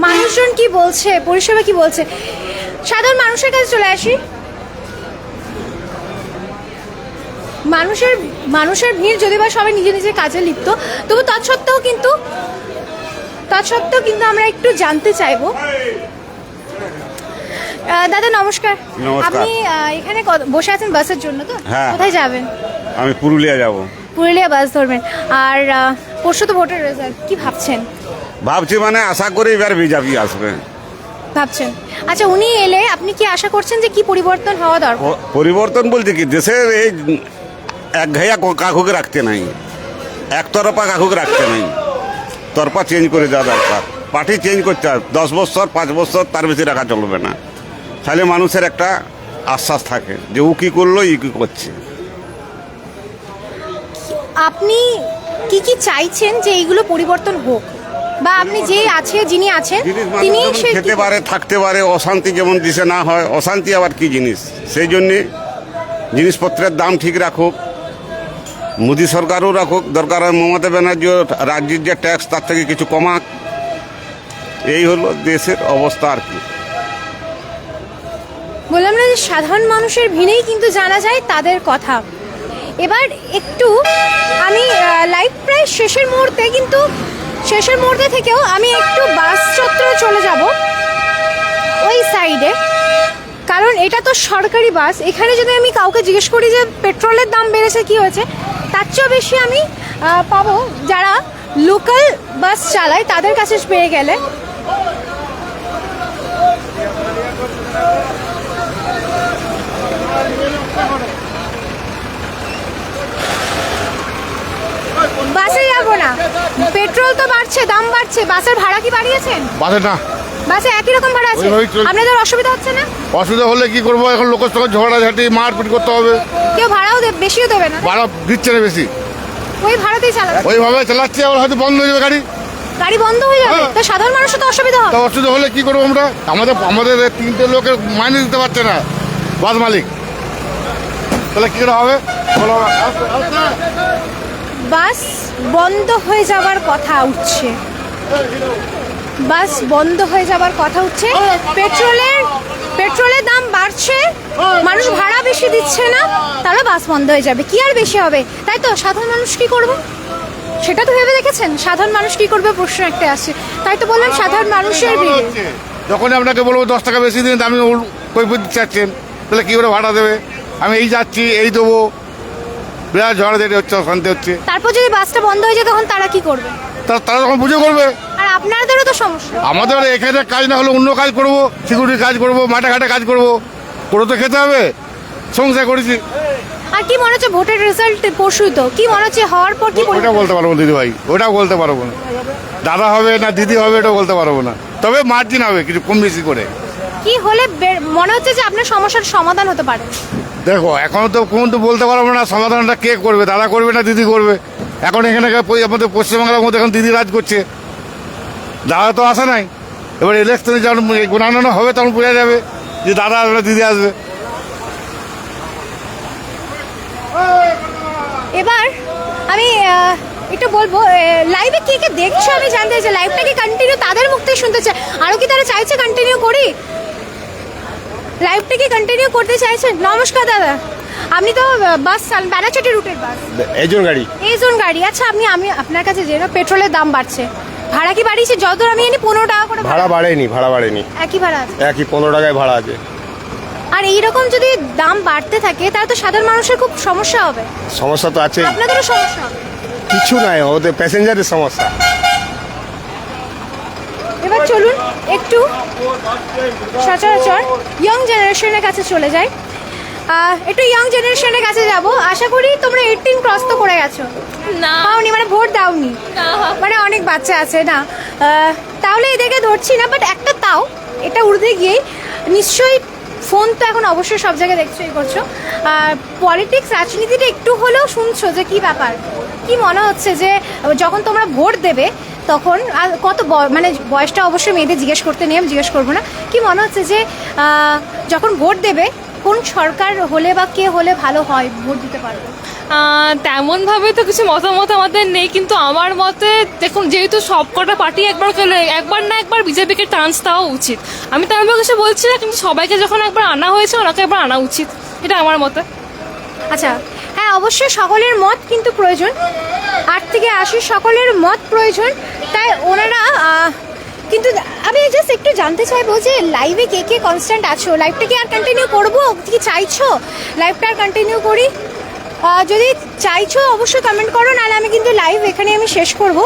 মানুষজন কি বলছে, পরিষেবা কি বলছে, সাধারণ মানুষের কাছে চলে আসি। মানুষের ভিড় যদি বা সবাই নিজে নিজের কাজে লিপ্ত, তবু তৎসত্ত্বেও কিন্তু আমরা একটু জানতে চাইবো। দাদা নমস্কার। আপনি এখানে বসে আছেন বাসের জন্য, তো কোথায় যাবেন? আমি পুরুলিয়া যাব। পুরুলিয়া বাস ধরবেন। আর পরশু তো ভোটের রেজাল্ট, কি ভাবছেন? ভাবছি মানে আশা করি এবার বিজেপি আসবে। ভাবছেন? আচ্ছা, উনি এলে আপনি কি আশা করছেন যে কি পরিবর্তন হওয়া দরকার? পরিবর্তন বলতে কি, দেশের এই একঘেয়া কাকুকে রাখতে নাই, একতরফা কাকুকে রাখতে নাই, তরফা চেঞ্জ করে দেওয়া দরকার। পার্টি চেঞ্জ করতে হবে, 10 বছর 5 বছর তার বেশি রাখা চলবে না, তাহলে মানুষের একটা আশ্বাস থাকে যে ও কি করলো, ই কি করছে। আপনি কি চাইছেন যে এইগুলো পরিবর্তন হোক, বা আপনি যিনি আছেন তিনি খেতে পারে, থাকতে পারে, অশান্তি যেমন দেশে না হয়। অশান্তি আবার কি জিনিস? সেই জন্যে জিনিসপত্রের দাম ঠিক রাখুক, মোদী সরকারও রাখুক, দরকার হয় মমতা ব্যানার্জি রাজ্যের যে ট্যাক্স তার থেকে কিছু কমাক। এই হলো দেশের অবস্থা আর কি। বললাম না যে সাধারণ মানুষের ভিড়েই কিন্তু জানা যায় তাদের কথা। এবার একটু আমি লাইভ প্রায় শেষের মুহূর্তে থেকেও আমি একটু বাস চত্বরে চলে যাব ওই সাইডে, কারণ এটা তো সরকারি বাস। এখানে যদি আমি কাউকে জিজ্ঞেস করি যে পেট্রোলের দাম বেড়েছে, কি হয়েছে, তার চেয়েও বেশি আমি পাবো যারা লোকাল বাস চালায় তাদের কাছে পেয়ে গেলে। বাসে যাবো না, পেট্রোল তো বাড়ছে, দাম বাড়ছে, বাসের ভাড়া কি বাড়িয়েছেন? বাসে না, বাসে একই রকম ভাড়া আছে। আপনাদের অসুবিধা হচ্ছে না? অসুবিধা হলে কি করবো, এখন লোকের সঙ্গে ঝগড়াঝাটি মারপিট করতে হবে। কেউ ভাড়াও বেশিও দেবে না, ভাড়া দিচ্ছে না বেশি, ওই ভাড়াতেই চালাবে, ওইভাবে চালাচ্ছে। আবার হয়তো বন্ধ হয়ে যাবে গাড়ি বন্ধ হয়ে যাবে, তো সাধারণ মানুষের তো অসুবিধা হবে। তো অসুবিধা হলে কি করবো আমরা? আমাদের 3টে লোকের মাইনে দিতে পারছে না বাস মালিক, তাহলে কি করে হবে? বাস বন্ধ হয়ে যাওয়ার কথা উঠছে, পেট্রোলের দাম বাড়ছে, মানুষ ভাড়া বেশি দিচ্ছে না, তাহলে বাস বন্ধ হয়ে যাবে। কি আর বেশি হবে, তাই তো? সাধারণ মানুষ কি করবে সেটা তো ভেবে দেখেছেন? সাধারণ মানুষ কি করবে প্রশ্ন একটা আসছে, তাই তো বললাম সাধারণ মানুষের ভিড়। যখন আপনাকে বলবো 10 টাকা বেশি দিন, আমি কৈফিয়ত দিতে চাচ্ছেন, তাহলে কি করে ভাড়া দেবে? আমি এই যাচ্ছি, এই দেবো, বিরাট ঝড়াঝাটি হচ্ছে, অশান্তি হচ্ছে। তারপর যদি বাসটা বন্ধ হয়ে যায় তখন তারা কি করবে? তারা তখন বুঝে করবে। আর আপনাদেরও তো সমস্যা। আমাদের এখানে কাজ না হলে অন্য কাজ করবো, সিকিউরিটি কাজ করবো, মাঠে ঘাটে কাজ করবো, করে তো খেতে হবে, সংসার করেছি। আর কি মনে হচ্ছে ভোটের রেজাল্ট পরশুই তো, কি মনে হচ্ছে হওয়ার পর কি ওটা পরিবর্তন? বলতে পারবো না দিদি ভাই, ওটাও বলতে পারবো না। দাদা হবে না দিদি হবে এটা বলতে পারবো না, তবে মার্জিন হবে কিছু কম বেশি করে। কি হলে মনে হচ্ছে যে আপনার সমস্যার সমাধান হতে পারে? দেখো এখন তো কোন তো বলতে পারবো না সমাধানটা কে করবে, দাদা করবে না দিদি করবে। এখন এখানে আমাদের পশ্চিমবাংলার মধ্যে এখন দিদি রাজ করছে, দাদা তো আসে নাই। এবার ইলেকশনে যখন গুণানো হবে তখন বোঝা যাবে যে দাদা আসবে না দিদি আসবে। এবার আমি একটু বলবো, লাইভে কে কে দেখছো আমি জানতে চাই, লাইভটা কি কন্টিনিউ তাদের মুখ থেকে শুনতে চাই, আরও কি তারা চাইছে কন্টিনিউ করি, লাইভটা কি কন্টিনিউ করতে চাইছেন? নমস্কার দাদা, আপনি তো বাস ব্যানাচটি রুটের বাস এইজন গাড়ি এইজন গাড়ি। আচ্ছা আমি আপনার কাছে যে পেট্রোলের দাম বাড়ছে, ভাড়া কি বাড়িয়েছে? যতদূর আমি জানি 15 টাকা করে ভাড়া বাড়েনি, একই ভাড়া আছে, একই 15 টাকায় ভাড়া আছে। আর এইরকম যদি দাম বাড়তে থাকে তাহলে তো সাধারণ মানুষের খুব সমস্যা হবে। সমস্যা তো আছে, আপনাদেরও সমস্যা হবে। কিছু নাই, ওদের প্যাসেঞ্জারের সমস্যা। এবার চলুন একটু সচরাচর ইয়ং জেনারেশনের কাছে চলে যাই, একটু ইয়ং জেনারেশনের কাছে যাব। আশা করি তোমরা 18 ক্রস তো করে গেছো না? পাওনি মানে ভোট দাওনি, মানে অনেক বাচ্চা আছে না, তাহলে এদেরকে ধরছি না, বাট একটা তাও এটা উর্ধে গিয়েই নিশ্চয়ই ফোন তো এখন অবশ্যই সব জায়গায় দেখছো এই করছো, আর পলিটিক্স রাজনীতিটা একটু হলেও শুনছো যে কি ব্যাপার, কি মনে হচ্ছে যে যখন তোমরা ভোট দেবে তখন কত মানে বয়সটা অবশ্যই মেয়েদের জিজ্ঞেস করতে নেই, আমি জিজ্ঞেস করবো না, কি মনে হচ্ছে যে যখন ভোট দেবে কোন সরকার হলে বা কে হলে ভালো হয় ভোট দিতে পারবে? তেমনভাবে তো কিছু মতামত আমাদের নেই, কিন্তু আমার মতে দেখুন যেহেতু সবকটা পার্টি একবার না একবার বিজেপিকে চান্স দেওয়া উচিত। আমি তেমন কিছু বলছি না, কিন্তু সবাইকে যখন একবার আনা হয়েছে ওনাকে একবার আনা উচিত, এটা আমার মতে। আচ্ছা হ্যাঁ, অবশ্যই সকলের মত কিন্তু প্রয়োজন, 8 থেকে 80 সকলের মত প্রয়োজন, তাই ওনারা কিন্তু আমি জাস্ট একটু জানতে চাইবো যে লাইভে কে কে কনস্ট্যান্ট আছো, লাইভটা কি আর কন্টিনিউ করবো, কি চাইছো লাইভটা আর কন্টিনিউ করি? যদি চাইছো অবশ্যই কমেন্ট করো, নাহলে আমি কিন্তু লাইভ এখানে আমি শেষ করবো।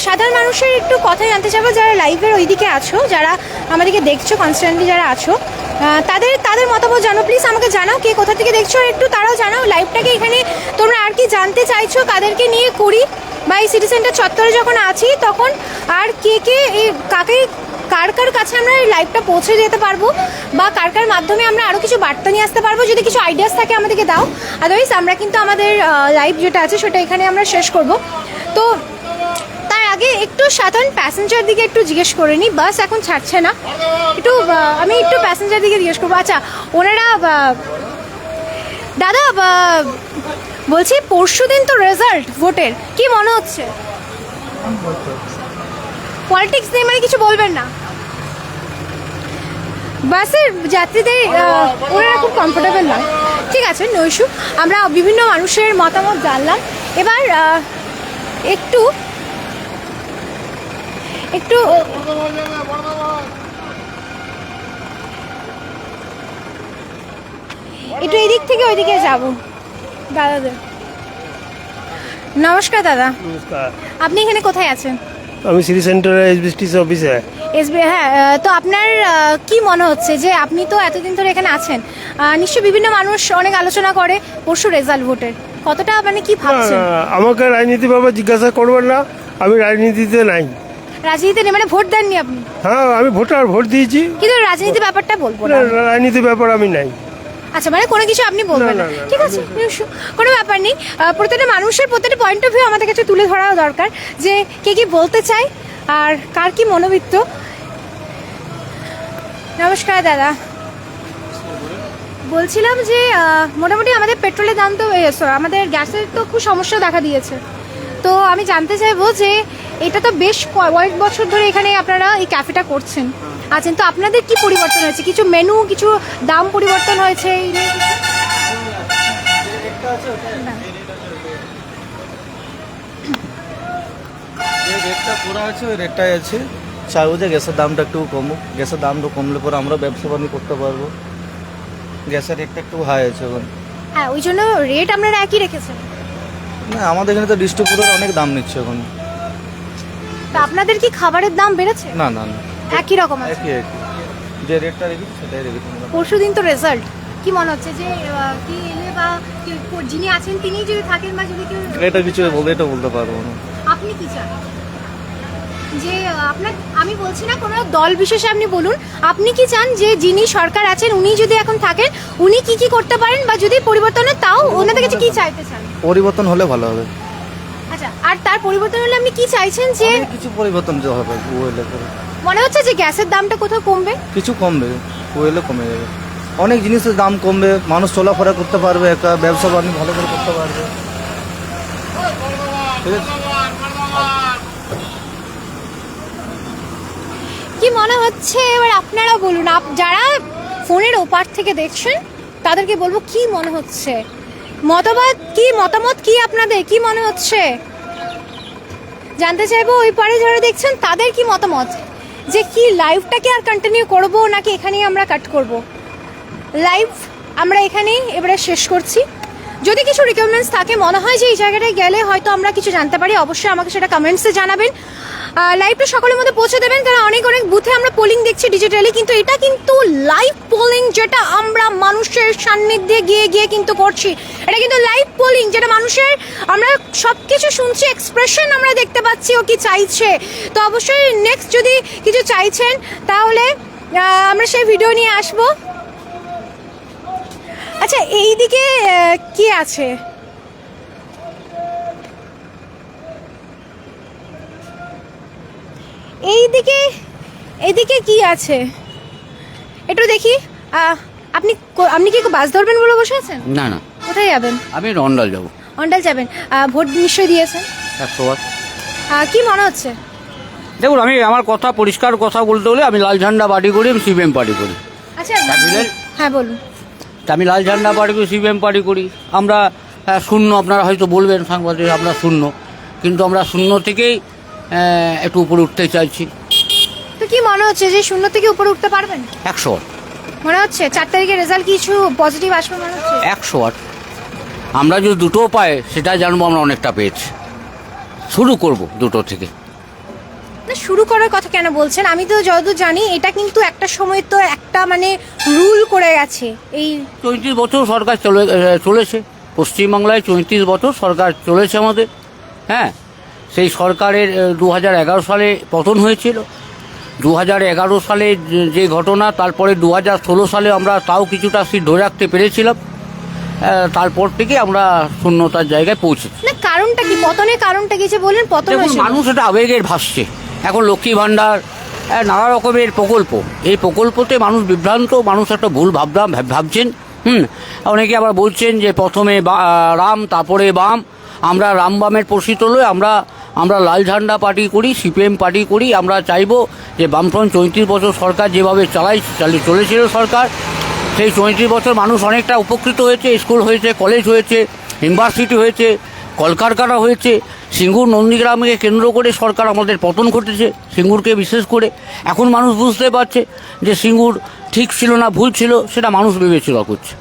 সাধারণ মানুষের একটু কথা জানতে চাইবো, যারা লাইভের ওইদিকে আছো, যারা আমাদেরকে দেখছো কনস্ট্যান্টলি যারা আছো, তাদের মতামত জানো, প্লিজ আমাকে জানাও কে কোথা থেকে দেখছো, একটু তারাও জানাও লাইভটাকে এখানে তোমরা আর কি জানতে চাইছো, কাদেরকে নিয়ে করি, বা এই সিটি সেন্টার চত্বরে যখন আছি তখন আর কে কার কাছে আমরা এই লাইভটা পৌঁছে যেতে পারবো, বা কার মাধ্যমে আমরা আরও কিছু বার্তা নিয়ে আসতে পারবো, যদি কিছু আইডিয়াস থাকে আমাদেরকে দাও। আদারওয়াইজ আমরা কিন্তু আমাদের লাইভ যেটা আছে সেটা এখানে আমরা শেষ করব। তো তার আগে একটু সাধারণ প্যাসেঞ্জার দিকে একটু জিজ্ঞেস করে নিই, বাস এখন ছাড়ছে না, একটু আমি একটু প্যাসেঞ্জার দিকে জিজ্ঞেস করবো। আচ্ছা ওনারা দাদা বলছি পরশুদিন তো রেজাল্ট ভোটের, কি মনে হচ্ছে? পলিটিক্স নিয়ে মানে কিছু বলবেন না? বাসের যাত্রীদের ওনারা খুব কমফোর্টেবল না, ঠিক আছে নো ইস্যু, আমরা বিভিন্ন মানুষের মতামত জানলাম। এবার একটু এদিক থেকে ওইদিকে যাব দাদাদের। নমস্কার দাদা, আপনি এখানে কোথায় আছেন? আমি সিটি সেন্টারে এসবিএসটিসি অফিসে। হ্যাঁ, তো আপনার কি মনে হচ্ছে যে আপনি তো এতদিন ধরে এখানে আছেন, নিশ্চয়ই বিভিন্ন মানুষ অনেক আলোচনা করে পরশু রেজাল্ট ভোটের, কতটা মানে কি ভাবছেন? আমাকে রাজনীতি ব্যাপারে জিজ্ঞাসা করবেন না, আমি রাজনীতিতে নাই। রাজনীতিতে নেই মানে ভোট দেননি আপনি? হ্যাঁ আমি ভোট দিয়েছি, কিন্তু রাজনীতি ব্যাপারটা বলবো না, রাজনীতি ব্যাপার আমি নাই। আচ্ছা মানে কোনো কিছু আপনি বলবেন না, ঠিক আছে কোনো ব্যাপার নেই। প্রত্যেকটা মানুষের প্রত্যেকটা পয়েন্ট অফ ভিউ আমাদের কাছে তুলে ধরা দরকার, যে কে কি বলতে চায় আর কার কি মনোবৃত্ত। নমস্কার দাদা, বলছিলাম যে মোটামুটি আমাদের পেট্রোলের দাম তো আমাদের গ্যাসের তো খুব সমস্যা দেখা দিয়েছে, তো আমি জানতে চাইবো যে এটা তো বেশ কয়েক বছর ধরে এখানে আপনারা এই ক্যাফেটা করছেন আছেন, তো আপনাদের কি পরিবর্তন হয়েছে? কিছু মেনু কিছু দাম পরিবর্তন হয়েছে? রেটটা করা আছে ওই রেটটাই আছে, চাইবো যে গ্যাসের দামটা একটু কমুক, গ্যাসের দামটা কমলে পরে আমরা ব্যবসা বাণিজ্য করতে পারবো, গ্যাসের রেটটা একটু হাই আছে এখন। হ্যাঁ ওই জন্য রেট আপনারা একই রেখেছেন? না আমাদের এখানে তো ডিস্ট্রিবিউটর অনেক দাম নিচ্ছে এখন। তো আপনাদের কি খাবারের দাম বেড়েছে? না না না একই রকম আছে, একই যে রেটটা রেখেছি সেটাই রেখেছি। পরশুদিন তো রেজাল্ট, কি মনে হচ্ছে যে কি এলে বা যিনি আছেন তিনি যদি থাকেন বা যদি কেউ, এটা কিছু বলতে পারবো না। আপনি কি চান যে আপনার, আমি বলছি না কোনো দল বিশেষে আপনি বলুন, আপনি কি চান যে যিনি সরকার আছেন উনি যদি এখন থাকেন উনি কি কি করতে পারেন, বা যদি পরিবর্তন হয় তাও ওনাদের কাছে কি চাইতে চান? পরিবর্তন হলে ভালো হবে। আচ্ছা, আর তার পরিবর্তন হলে আপনি কি চাইছেন যে কিছু পরিবর্তন যে হবে, ওয়েলে করে মনে হচ্ছে যে গ্যাসের দামটা কোথাও কমবে? কিছু কমবে, ওয়েলে কমে যাবে, অনেক জিনিসের দাম কমবে, মানুষ চলাফেরা করতে পারবে, একটা ব্যবসা বাণিজ্য ভালো করে করতে পারবে। ঠিক আছে, কি মনে হচ্ছে এবার আপনারা বলুন, যারা ফোনের ওপার থেকে দেখছেন তাদেরকে বলবো কি মনে হচ্ছে, মতামত কি আপনাদের, কি মনে হচ্ছে জানতে চাইবো। ওই পারে যারা দেখছেন তাদের কি মতামত, যে কি লাইভটাকে আর কন্টিনিউ করব নাকি এখানেই আমরা কাট করব। লাইভ আমরা এখানেই এবারে শেষ করছি। যদি কিছু রিকমেন্ডস থাকে, মনে হয় যে এই জায়গাটায় গেলে হয়তো আমরা কিছু জানতে পারি, অবশ্যই আমাকে সেটা কমেন্টসে জানাবেন। লাইভটা সকলের মধ্যে পৌঁছে দেবেন, কারণ অনেক বুথে আমরা পোলিং দেখছি ডিজিটালি, কিন্তু এটা কিন্তু লাইভ পোলিং, যেটা আমরা মানুষের সান্নিধ্যে গিয়ে গিয়ে কিন্তু করছি। এটা কিন্তু লাইভ পোলিং, যেটা মানুষের আমরা সব কিছু শুনছি, এক্সপ্রেশন আমরা দেখতে পাচ্ছি ও কি চাইছে। তো অবশ্যই নেক্সট যদি কিছু চাইছেন তাহলে আমরা সেই ভিডিও নিয়ে আসবো। আচ্ছা, এইদিকে কি আছে? এইদিকে কি আছে একটু দেখি। আপনি কি বাস ধরবেন বলে বসে আছেন? না না, কোথায় যাবেন? আমি রন্ডাল যাবো। অন্ডাল যাবেন? ভোট নিশ্চয়ই দিয়েছেন? 100বার। কি মনে হচ্ছে? দেখুন, আমি আমার কথা পরিষ্কার কথা বলতে হলে আমি লাল ঝান্ডা পার্টি করি, আমি সিপিএম পার্টি করি। আচ্ছা, হ্যাঁ বলুন। আমি লাল ঝান্ডা পার্টি করি, সিপিএম পার্টি করি। আমরা শূন্য, আপনারা হয়তো বলবেন সাংবাদিক আমরা শূন্য, কিন্তু আমরা শূন্য থেকেই একটু উপরে উঠতে চাইছি। তো কি মনে হচ্ছে যে শূন্য থেকে উপরে উঠতে পারবেন? 100বার মনে হচ্ছে 4 তারিখের রেজাল্ট কিছু পজিটিভ আসবে মনে হচ্ছে? 100বার। আমরা যদি দুটো পাই সেটা জানবো আমরা অনেকটা পেয়েছি। শুরু করব দুটো থেকে। না, শুরু করার কথা কেন বলছেন? আমি তো যতদূর জানি এটা কিন্তু একটা সময় তো একটা মানে রুল করে গেছে। এই 34 বছর সরকার চলেছে পশ্চিমবাংলায়, 34 বছর সরকার চলেছে আমাদের। হ্যাঁ, সেই সরকারের 2011 সালে পতন হয়েছিল। 2011 সালে যে ঘটনা, তারপরে 2016 সালে আমরা তাও কিছুটা সিট ধরে রাখতে পেরেছিলাম। তারপর থেকে আমরা শূন্যতার জায়গায় পৌঁছেছি। না, কারণটা কি? পতনের কারণটা কি যে বলেন পতন হয়েছে? মানুষ এটা আবেগের ভাসছে। এখন লক্ষ্মী ভাণ্ডার, নানা রকমের প্রকল্প, এই প্রকল্পতে মানুষ বিভ্রান্ত, মানুষ একটা ভুল ভাবছেন। অনেকে আবার বলছেন যে প্রথমে রাম তারপরে বাম। আমরা রাম বামের প্রসিত লই, আমরা লাল ঝান্ডা পার্টি করি, সিপিএম পার্টি করি। আমরা চাইবো যে বামফ্রন্ট 34 বছর সরকার যেভাবে চলেছিল সরকার, সেই 34 বছর মানুষ অনেকটা উপকৃত হয়েছে। স্কুল হয়েছে, কলেজ হয়েছে, ইউনিভার্সিটি হয়েছে, কলকারখানা হয়েছে। সিঙ্গুর নন্দীগ্রামকে কেন্দ্র করে সরকার আমাদের পতন ঘটেছে, সিঙ্গুরকে বিশেষ করে। এখন মানুষ বুঝতে পারছে যে সিঙ্গুর ঠিক ছিল না ভুল ছিল, সেটা মানুষ বিবেচনা করছে।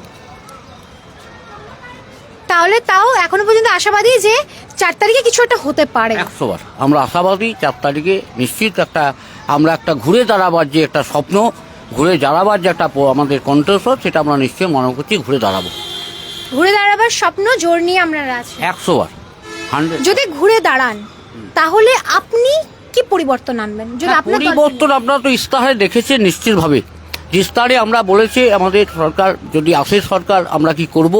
তাহলে তাও এখনো পর্যন্ত আশাবাদী যে 4 তারিখে কিছু একটা হতে পারে। 100বার আমরা আশাবাদী 4 তারিখে নিশ্চিত আমরা একটা ঘুরে দাঁড়াবার যে একটা স্বপ্ন, ঘুরে দাঁড়াবার যে একটা আমাদের কণ্ঠস্বর, সেটা আমরা নিশ্চয়ই মনে করছি ঘুরে দাঁড়াবো। ঘুরে দাঁড়াবার স্বপ্ন জোর নিয়ে আমরা আছি 100বার 100। যদি ঘুরে দাঁড়ান তাহলে আপনি কি পরিবর্তন আনবেন? যদি আপনার পরিবর্তন আপনারা তো ইস্তাহারে দেখেছেন নিশ্চিতভাবে। ইস্তাহারে আমরা বলেছি আমাদের সরকার যদি আসে সরকার, আমরা কি করব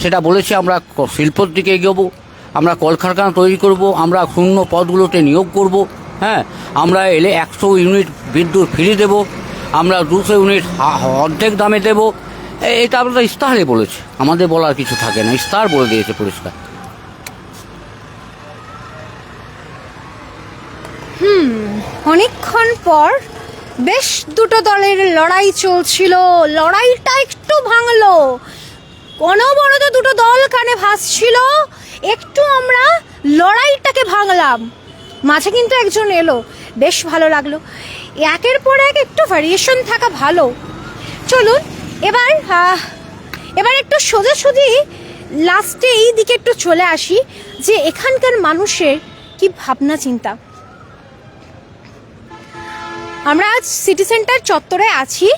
সেটা বলেছি। আমরা শিল্পর দিকে এগোবো, আমরা কলকারখানা তৈরি করব, আমরা শূন্য পদগুলোতে নিয়োগ করব। হ্যাঁ, আমরা এলে 100 ইউনিট বিদ্যুৎ ফ্রি দেব, আমরা 200 ইউনিট অর্ধেক দামে দেব। এটা আমরা ইস্তাহারে বলেছি, আমাদের বলার কিছু থাকে না, ইস্তাহার বলে দিয়েছে পরিষ্কার। অনেকক্ষণ পর বেশ দুটো দলের লড়াই চলছিল, লড়াইটা একটু ভাঙলো। অনবরত দুটো দল কানে ভাসছিল, একটু আমরা লড়াইটাকে ভাঙলাম। মাঝে কিন্তু একজন এলো, বেশ ভালো লাগলো। একের পর এক একটু ভ্যারিয়েশন থাকা ভালো। চলুন এবার একটু সোজাসুজি লাস্টে এই দিকে একটু চলে আসি, যে এখানকার মানুষের কি ভাবনা চিন্তা। আমরা আজ সিটি সেন্টার চত্বরে আছি,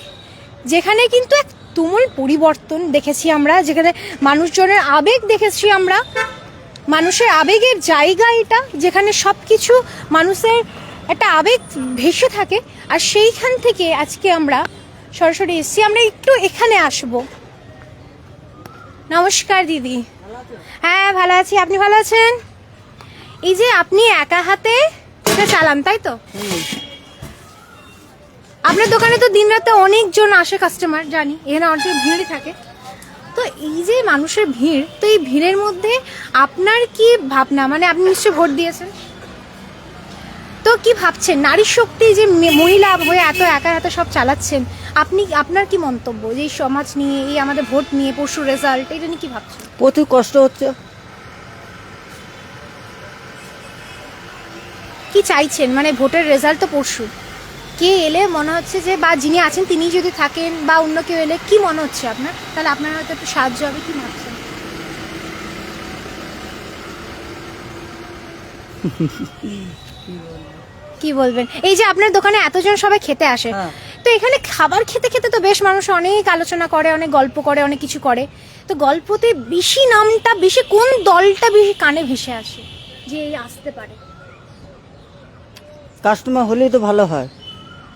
যেখানে কিন্তু তুমুল পরিবর্তন দেখেছি আমরা, যেখানে মানুষজনের আবেগ দেখেছি আমরা, মানুষের আবেগের জায়গা এটা, যেখানে সব কিছু মানুষের একটা আবেগ ভেসে থাকে। আর সেইখান থেকে আজকে আমরা সরাসরি এসেছি। আমরা একটু এখানে আসব। নমস্কার দিদি। হ্যাঁ ভালো আছি, আপনি ভালো আছেন? এই যে আপনি একা হাতে এটা চালান, তাই তো? আপনার দোকানে তো দিন রাতে অনেকজন আসে কাস্টমার, জানি এখানে অনেক ভিড়ই থাকে। তো এই যে মানুষের ভিড়, তো এই ভিড়ের মধ্যে আপনার কি ভাবনা, মানে আপনি নিশ্চয়ই ভোট দিয়েছেন, তো কি ভাবছেন নারী শক্তি যে মহিলা হয়ে এত একা হাতে সব চালাচ্ছেন, আপনার কি মন্তব্য যে এই সমাজ নিয়ে, এই আমাদের ভোট নিয়ে, পরশু রেজাল্ট, এটা নিয়ে কি ভাবছেন? প্রচুর কষ্ট হচ্ছে। কি চাইছেন, মানে ভোটের রেজাল্ট তো পরশু, কে এলে মনে হচ্ছে যে, বা যিনি আছেন তিনি যদি থাকেন বা অন্য কেউ এলে কি মনে হচ্ছে আপনার, তাহলে আপনার হয়তো একটু সাহায্য হবে, কি ভাবছেন? কি বলবেন? এই যে আপনার দোকানে এতজন সবাই খেতে আসে, তো এখানে খাবার খেতে খেতে তো বেশ মানুষ অনেক আলোচনা করে, অনেক গল্প করে, অনেক কিছু করে। তো গল্পতে বেশি নামটা বেশি কোন দলটা বেশি কানে ভেসে আসে যে এই আসতে পারে? কাস্টমার হলেই তো ভালো হয়।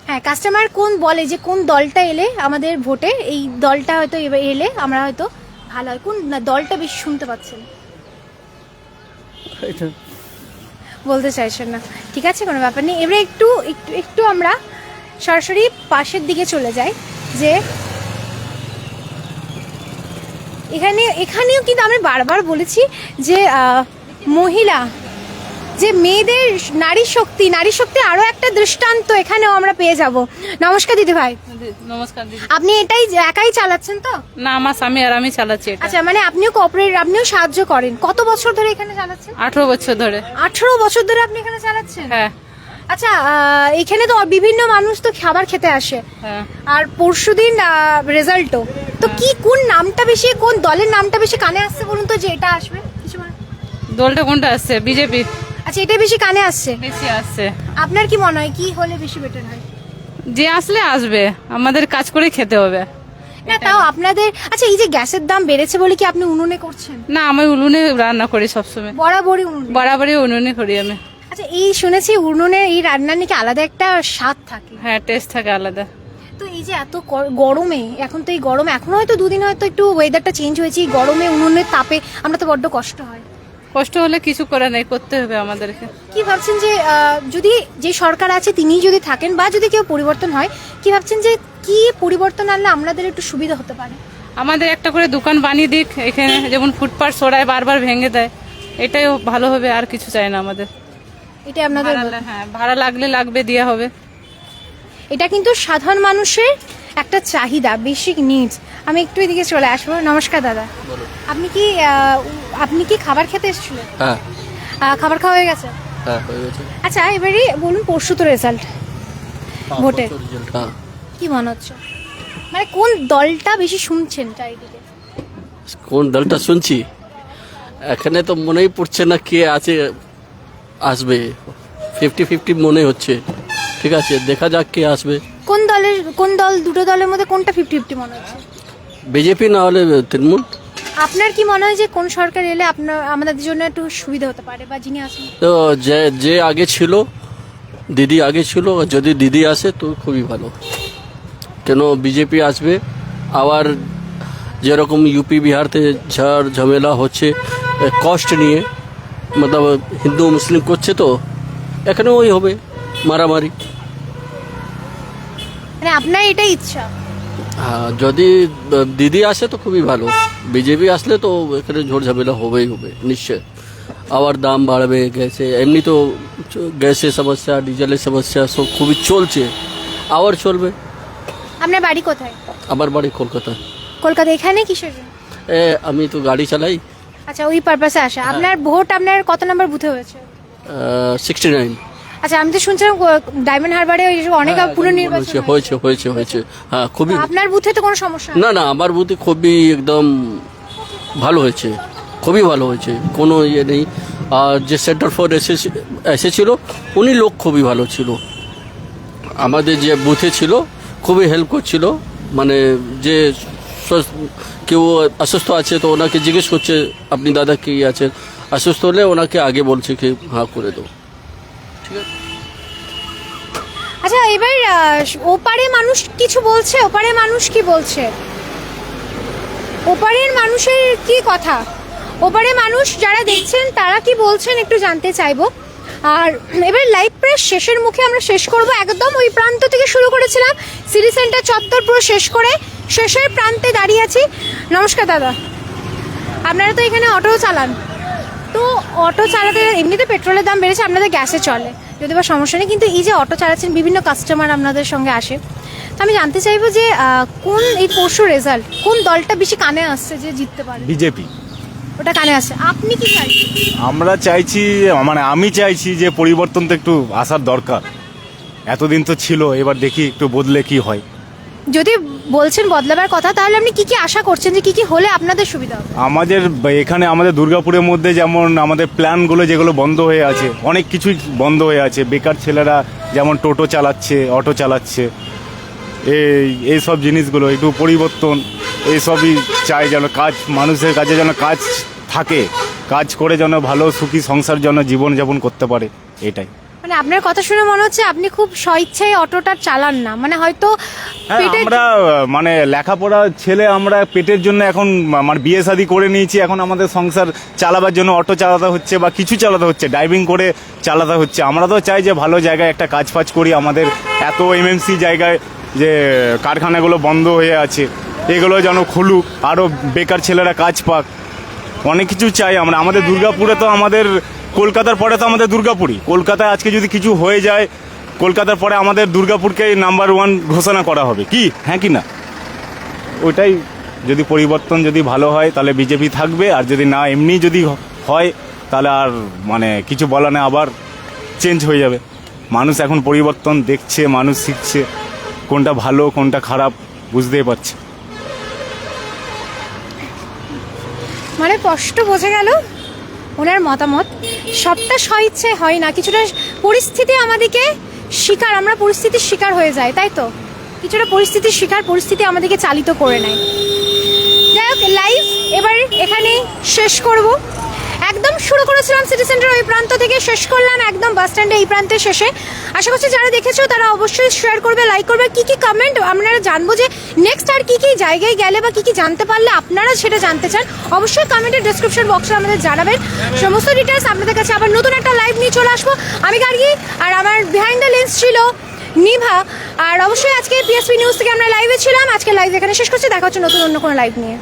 হ্যাঁ, কাস্টমার কোন বলে যে কোন দলটা এলে আমাদের ভোটে, এই দলটা হয়তো এলে আমরা হয়তো ভালো হয়, কোন দলটা বেশি শুনতে পাচ্ছেন? বলতে চাইছেন না, ঠিক আছে, কোনো ব্যাপার নেই। এবারে একটু একটু একটু আমরা সরাসরি পাশের দিকে চলে যাই, যে এখানেও কিন্তু আমি বারবার বলেছি যে মহিলা, যে মেয়েদের নারী শক্তি আরো একটা দৃষ্টান্ত এখানেও আমরা পেয়ে যাব। নমস্কার দিদি ভাই। নমস্কার দিদি। আপনি এটাই একাই চালাচ্ছেন তো? না, আমার স্বামী আর আমি চালাচ্ছি এটা। আচ্ছা, মানে আপনিও আপনিও সাহায্য করেন। কত বছর ধরে এখানে চালাচ্ছেন? 18 বছর ধরে। 18 বছর ধরে আপনি এখানে চালাচ্ছেন? হ্যাঁ। আচ্ছা, এখানে তো বিভিন্ন মানুষ তো খাবার খেতে আসে, হ্যাঁ। আর পরশুদিন রেজাল্টও তো, কি কোন নামটা বেশি, কোন দলের নামটা বেশি কানে আসছে বলুন তো, যে এটা আসবে? কিছু মনে? দলটা কোনটা আসছে? বিজেপি। আচ্ছা, এটা বেশি কানে আসছে? বেশি আসছে। আপনার কি মনে হয় কি হলে বেশি বেটার হয়? যে আসলে আসবে, আমাদের কাজ করে খেতে হবে। না তাও আপনাদের, আচ্ছা এই যে গ্যাসের দাম বেড়েছে বলে কি আপনি উনুনে করছেন? না, আমি উনুনে রান্না করি সবসময়। বরাবরই উনুনে? বরাবরই উনুনে করি আমি। আচ্ছা, এই শুনেছি উনুনের এই রান্নার নাকি আলাদা একটা স্বাদ থাকে। হ্যাঁ, টেস্ট থাকে আলাদা। তো এই যে এত গরমে, এখন তো এই গরমে, এখন হয়তো দুদিন হয়তো একটু ওয়েদারটা চেঞ্জ হয়েছে, এই গরমে উনুনের তাপে আমরা তো বড্ড কষ্ট হয়। কষ্ট হলে কিছু করে নাই, করতে হবে আমাদেরকে। কি ভাবছেন যে যদি যে সরকার আছে তিনি যদি থাকেন, বা যদি কেউ পরিবর্তন হয়, কি ভাবছেন যে কি পরিবর্তন আনলে আমাদের একটু সুবিধা হতে পারে? আমাদের একটা করে দোকান বানিয়ে দিক এখানে, যেমন ফুটপাথ সরায় বারবার ভেঙে দেয়, এটাই ভালো হবে, আর কিছু চাই না আমাদের। এটা আপনাদের? হ্যাঁ, ভাড়া লাগবে দেওয়া হবে। এটা কিন্তু সাধারণ মানুষের একটা চাহিদা, বেসিক নিডস। আমি একটু এদিকে চলে আসবো। নমস্কার দাদা, আপনি কি খাবার খেতে এসেছিলেন? হ্যাঁ। খাবার খাওয়া হয়ে গেছে? হ্যাঁ, হয়ে গেছে। আচ্ছা, এবারে বলুন, পরশু তো রেজাল্ট ভোটের, হ্যাঁ। কি মনে হচ্ছে, মানে কোন দলটা বেশি শুনছেন চারিদিকে? কোন দলটা শুনছি এখানে তো মনেই পড়ছে না কে আছে আসবে, 50-50 মনে হচ্ছে। ঠিক আছে, দেখা যাক কে আসবে। কোন দল, দুটো দলের মধ্যে কোনটা 50-50 মনে হচ্ছে? বিজেপি না হলে তৃণমূল। আপনার কি মনে হয় যে কোন সরকার এলে আমাদের জন্য একটু সুবিধা হতে পারে, বা যিনি আসেন? তো যে আগে ছিল, দিদি আগে ছিল, যদি দিদি আসে তো খুবই ভালো। কেন বিজেপি আসবে, আবার যেরকম ইউপি বিহারতে ঝড় ঝামেলা হচ্ছে কষ্ট নিয়ে, মতলব হিন্দু মুসলিম করছে, তো এখানে ওই হবে মারামারি। মানে আপনার এটাই ইচ্ছা? হ্যাঁ, যদি দিদি আসে তো খুবই ভালো। বিজেপি আসলে তো এখানে ঝড় ঝামেলা হবেই হবে নিশ্চয়। আবার দাম বাড়বে, গ্যাসে এমনি তো গ্যাসের সমস্যা, ডিজেলের সমস্যা সব খুবই চলছে, আবার চলবে। আপনার বাড়ি কোথায়? আমার বাড়ি কলকাতা। কলকাতা, এখানে কিসের? আমি তো গাড়ি চালাই। আচ্ছা, ওই পারপাসে আসা। আপনার ভোট আপনার কত নম্বর বুথে হয়েছে? 69। আচ্ছা, আমি তো শুনছিলাম ডায়মন্ড হারবারে অনেক পুনর্নির্বাচন হয়েছে। হ্যাঁ, খুবই। আপনার বুথে তো কোনো সমস্যা? না, আমার বুথে খুবই একদম ভালো হয়েছে, খুবই ভালো হয়েছে, কোনো ইয়ে নেই। আর যে সেন্টার ফর এসেছিল উনি লোক খুবই ভালো ছিল, আমাদের যে বুথে ছিল খুবই হেল্প করছিল, মানে যে কেউ অসুস্থ আছে তো ওনাকে জিজ্ঞেস করছে আপনি দাদা কি আছে, অসুস্থ হলে ওনাকে আগে বলছে কি হ্যাঁ করে দেবো। আচ্ছা, এবার ওপারে মানুষ কিছু বলছে, ওপারে মানুষ কি বলছে, ওপারের মানুষের কি কথা, ওপারে মানুষ যারা দেখছেন তারা কি বলছেন একটু জানতে চাইবো। আর এবার লাইভ প্রেস শেষের মুখে আমরা শেষ করব, একদম ওই প্রান্ত থেকে শুরু করেছিলাম, সিটি সেন্টার চত্বর পুরো শেষ করে শেষের প্রান্তে দাঁড়িয়ে আছি। নমস্কার দাদা, আপনারা তো এখানে অটো চালান, তো অটো চালাতে এমনিতে পেট্রোলের দাম বেড়েছে, আপনাদের গ্যাসে চলে যদি বা সমস্যা নেই, কিন্তু এই যে অটো চালাচ্ছেন বিভিন্ন কাস্টমার আপনাদের সঙ্গে আসে, তো আমি জানতে চাইবো যে কোন এই পরশু রেজাল্ট কোন দলটা বেশি কানে আসছে যে জিততে পারে? বিজেপি। ওটা কানে আসছে, আপনি কি চাইছেন? আমরা চাইছি, মানে আমি চাইছি যে পরিবর্তন তো একটু আসার দরকার, এতদিন তো ছিল, এবার দেখি একটু বদলে কি হয়। যদি বলছেন বদলাবার কথা, তাহলে আপনি কি কি আশা করছেন যে কি কি হলে আপনাদের সুবিধা হবে? আমাদের এখানে আমাদের দুর্গাপুরের মধ্যে যেমন আমাদের প্ল্যানগুলো যেগুলো বন্ধ হয়ে আছে, অনেক কিছুই বন্ধ হয়ে আছে, বেকার ছেলেরা যেমন টোটো চালাচ্ছে, অটো চালাচ্ছে, এইসব জিনিসগুলো একটু পরিবর্তন, এইসবই চাই, যেন কাজ মানুষের কাছে যেন কাজ থাকে, কাজ করে যেন ভালো সুখী সংসার যেন জীবনযাপন করতে পারে, এটাই। মানে আপনার কথা শুনে মনে হচ্ছে আপনি খুব স্বইচ্ছায় অটোটা চালান না, মানে হয়তো পেটের আমরা মানে লেখাপড়া ছেলে, আমরা পেটের জন্য এখন মানে বিয়ে শাদী করে নিয়েছি, এখন আমাদের সংসার চালাবার জন্য অটো চালাতে হচ্ছে বা কিছু চালাতে হচ্ছে, ড্রাইভিং করে চালাতে হচ্ছে। আমরা তো চাই যে ভালো জায়গায় একটা কাজ ফাজ করি, আমাদের এত এমএনসি জায়গায় যে কারখানাগুলো বন্ধ হয়ে আছে এগুলো যেন খুলুক, আরও বেকার ছেলেরা কাজ পাক, অনেক কিছু চাই আমরা। আমাদের দুর্গাপুরে তো আমাদের কলকাতার পরে তো আমাদের দুর্গাপুরই, কলকাতায় আজকে যদি কিছু হয়ে যায়, কলকাতার পরে আমাদের দুর্গাপুরকে নাম্বার 1 ঘোষণা করা হবে, কি হ্যাঁ কি না? ওইটাই, যদি পরিবর্তন যদি ভালো হয় তাহলে বিজেপি থাকবে, আর যদি না এমনি যদি হয় তাহলে আর মানে কিছু বলা নেই, আবার চেঞ্জ হয়ে যাবে। মানুষ এখন পরিবর্তন দেখছে, মানুষ শিখছে কোনটা ভালো কোনটা খারাপ বুঝতেই পারছে। মানে স্পষ্ট বোঝা গেল ওনার মতামত, সবটা স্বইচ্ছায় হয় না, কিছুটা পরিস্থিতি আমাদেরকে শিকার, আমরা পরিস্থিতির শিকার হয়ে যাই, তাই তো? কিছুটা পরিস্থিতির শিকার, পরিস্থিতি আমাদেরকে চালিত করে নেয়। যাই হোক, লাইভ এবার এখানে শেষ করব, একদম শুরু করেছিলাম সিটি সেন্টার ওই প্রান্ত থেকে, শেষ করলাম একদম বাস স্ট্যান্ডে এই প্রান্তে শেষে। আশা করছি যারা দেখেছো তারা অবশ্যই শেয়ার করবে, লাইক করবে, কি কি কমেন্ট আপনারা জানবো যে নেক্সট আর কি কি জায়গায় গেলে বা কি কি জানতে পারলে আপনারা সেটা জানতে চান, অবশ্যই কমেন্টের ডেসক্রিপশন বক্সে আমাদের জানাবেন। সমস্ত ডিটেলস আপনাদের কাছে আবার নতুন একটা লাইভ নিয়ে চলে আসবো। আমি গার্গী, আর আমার বিহাইন্ড দ্য লেন্স ছিল নিভা, আর অবশ্যই আজকে পিএসপি নিউজ থেকে আমরা লাইভে ছিলাম। আজকে লাইভ এখানে শেষ করছি, দেখা হচ্ছে নতুন অন্য কোনো লাইভ নিয়ে।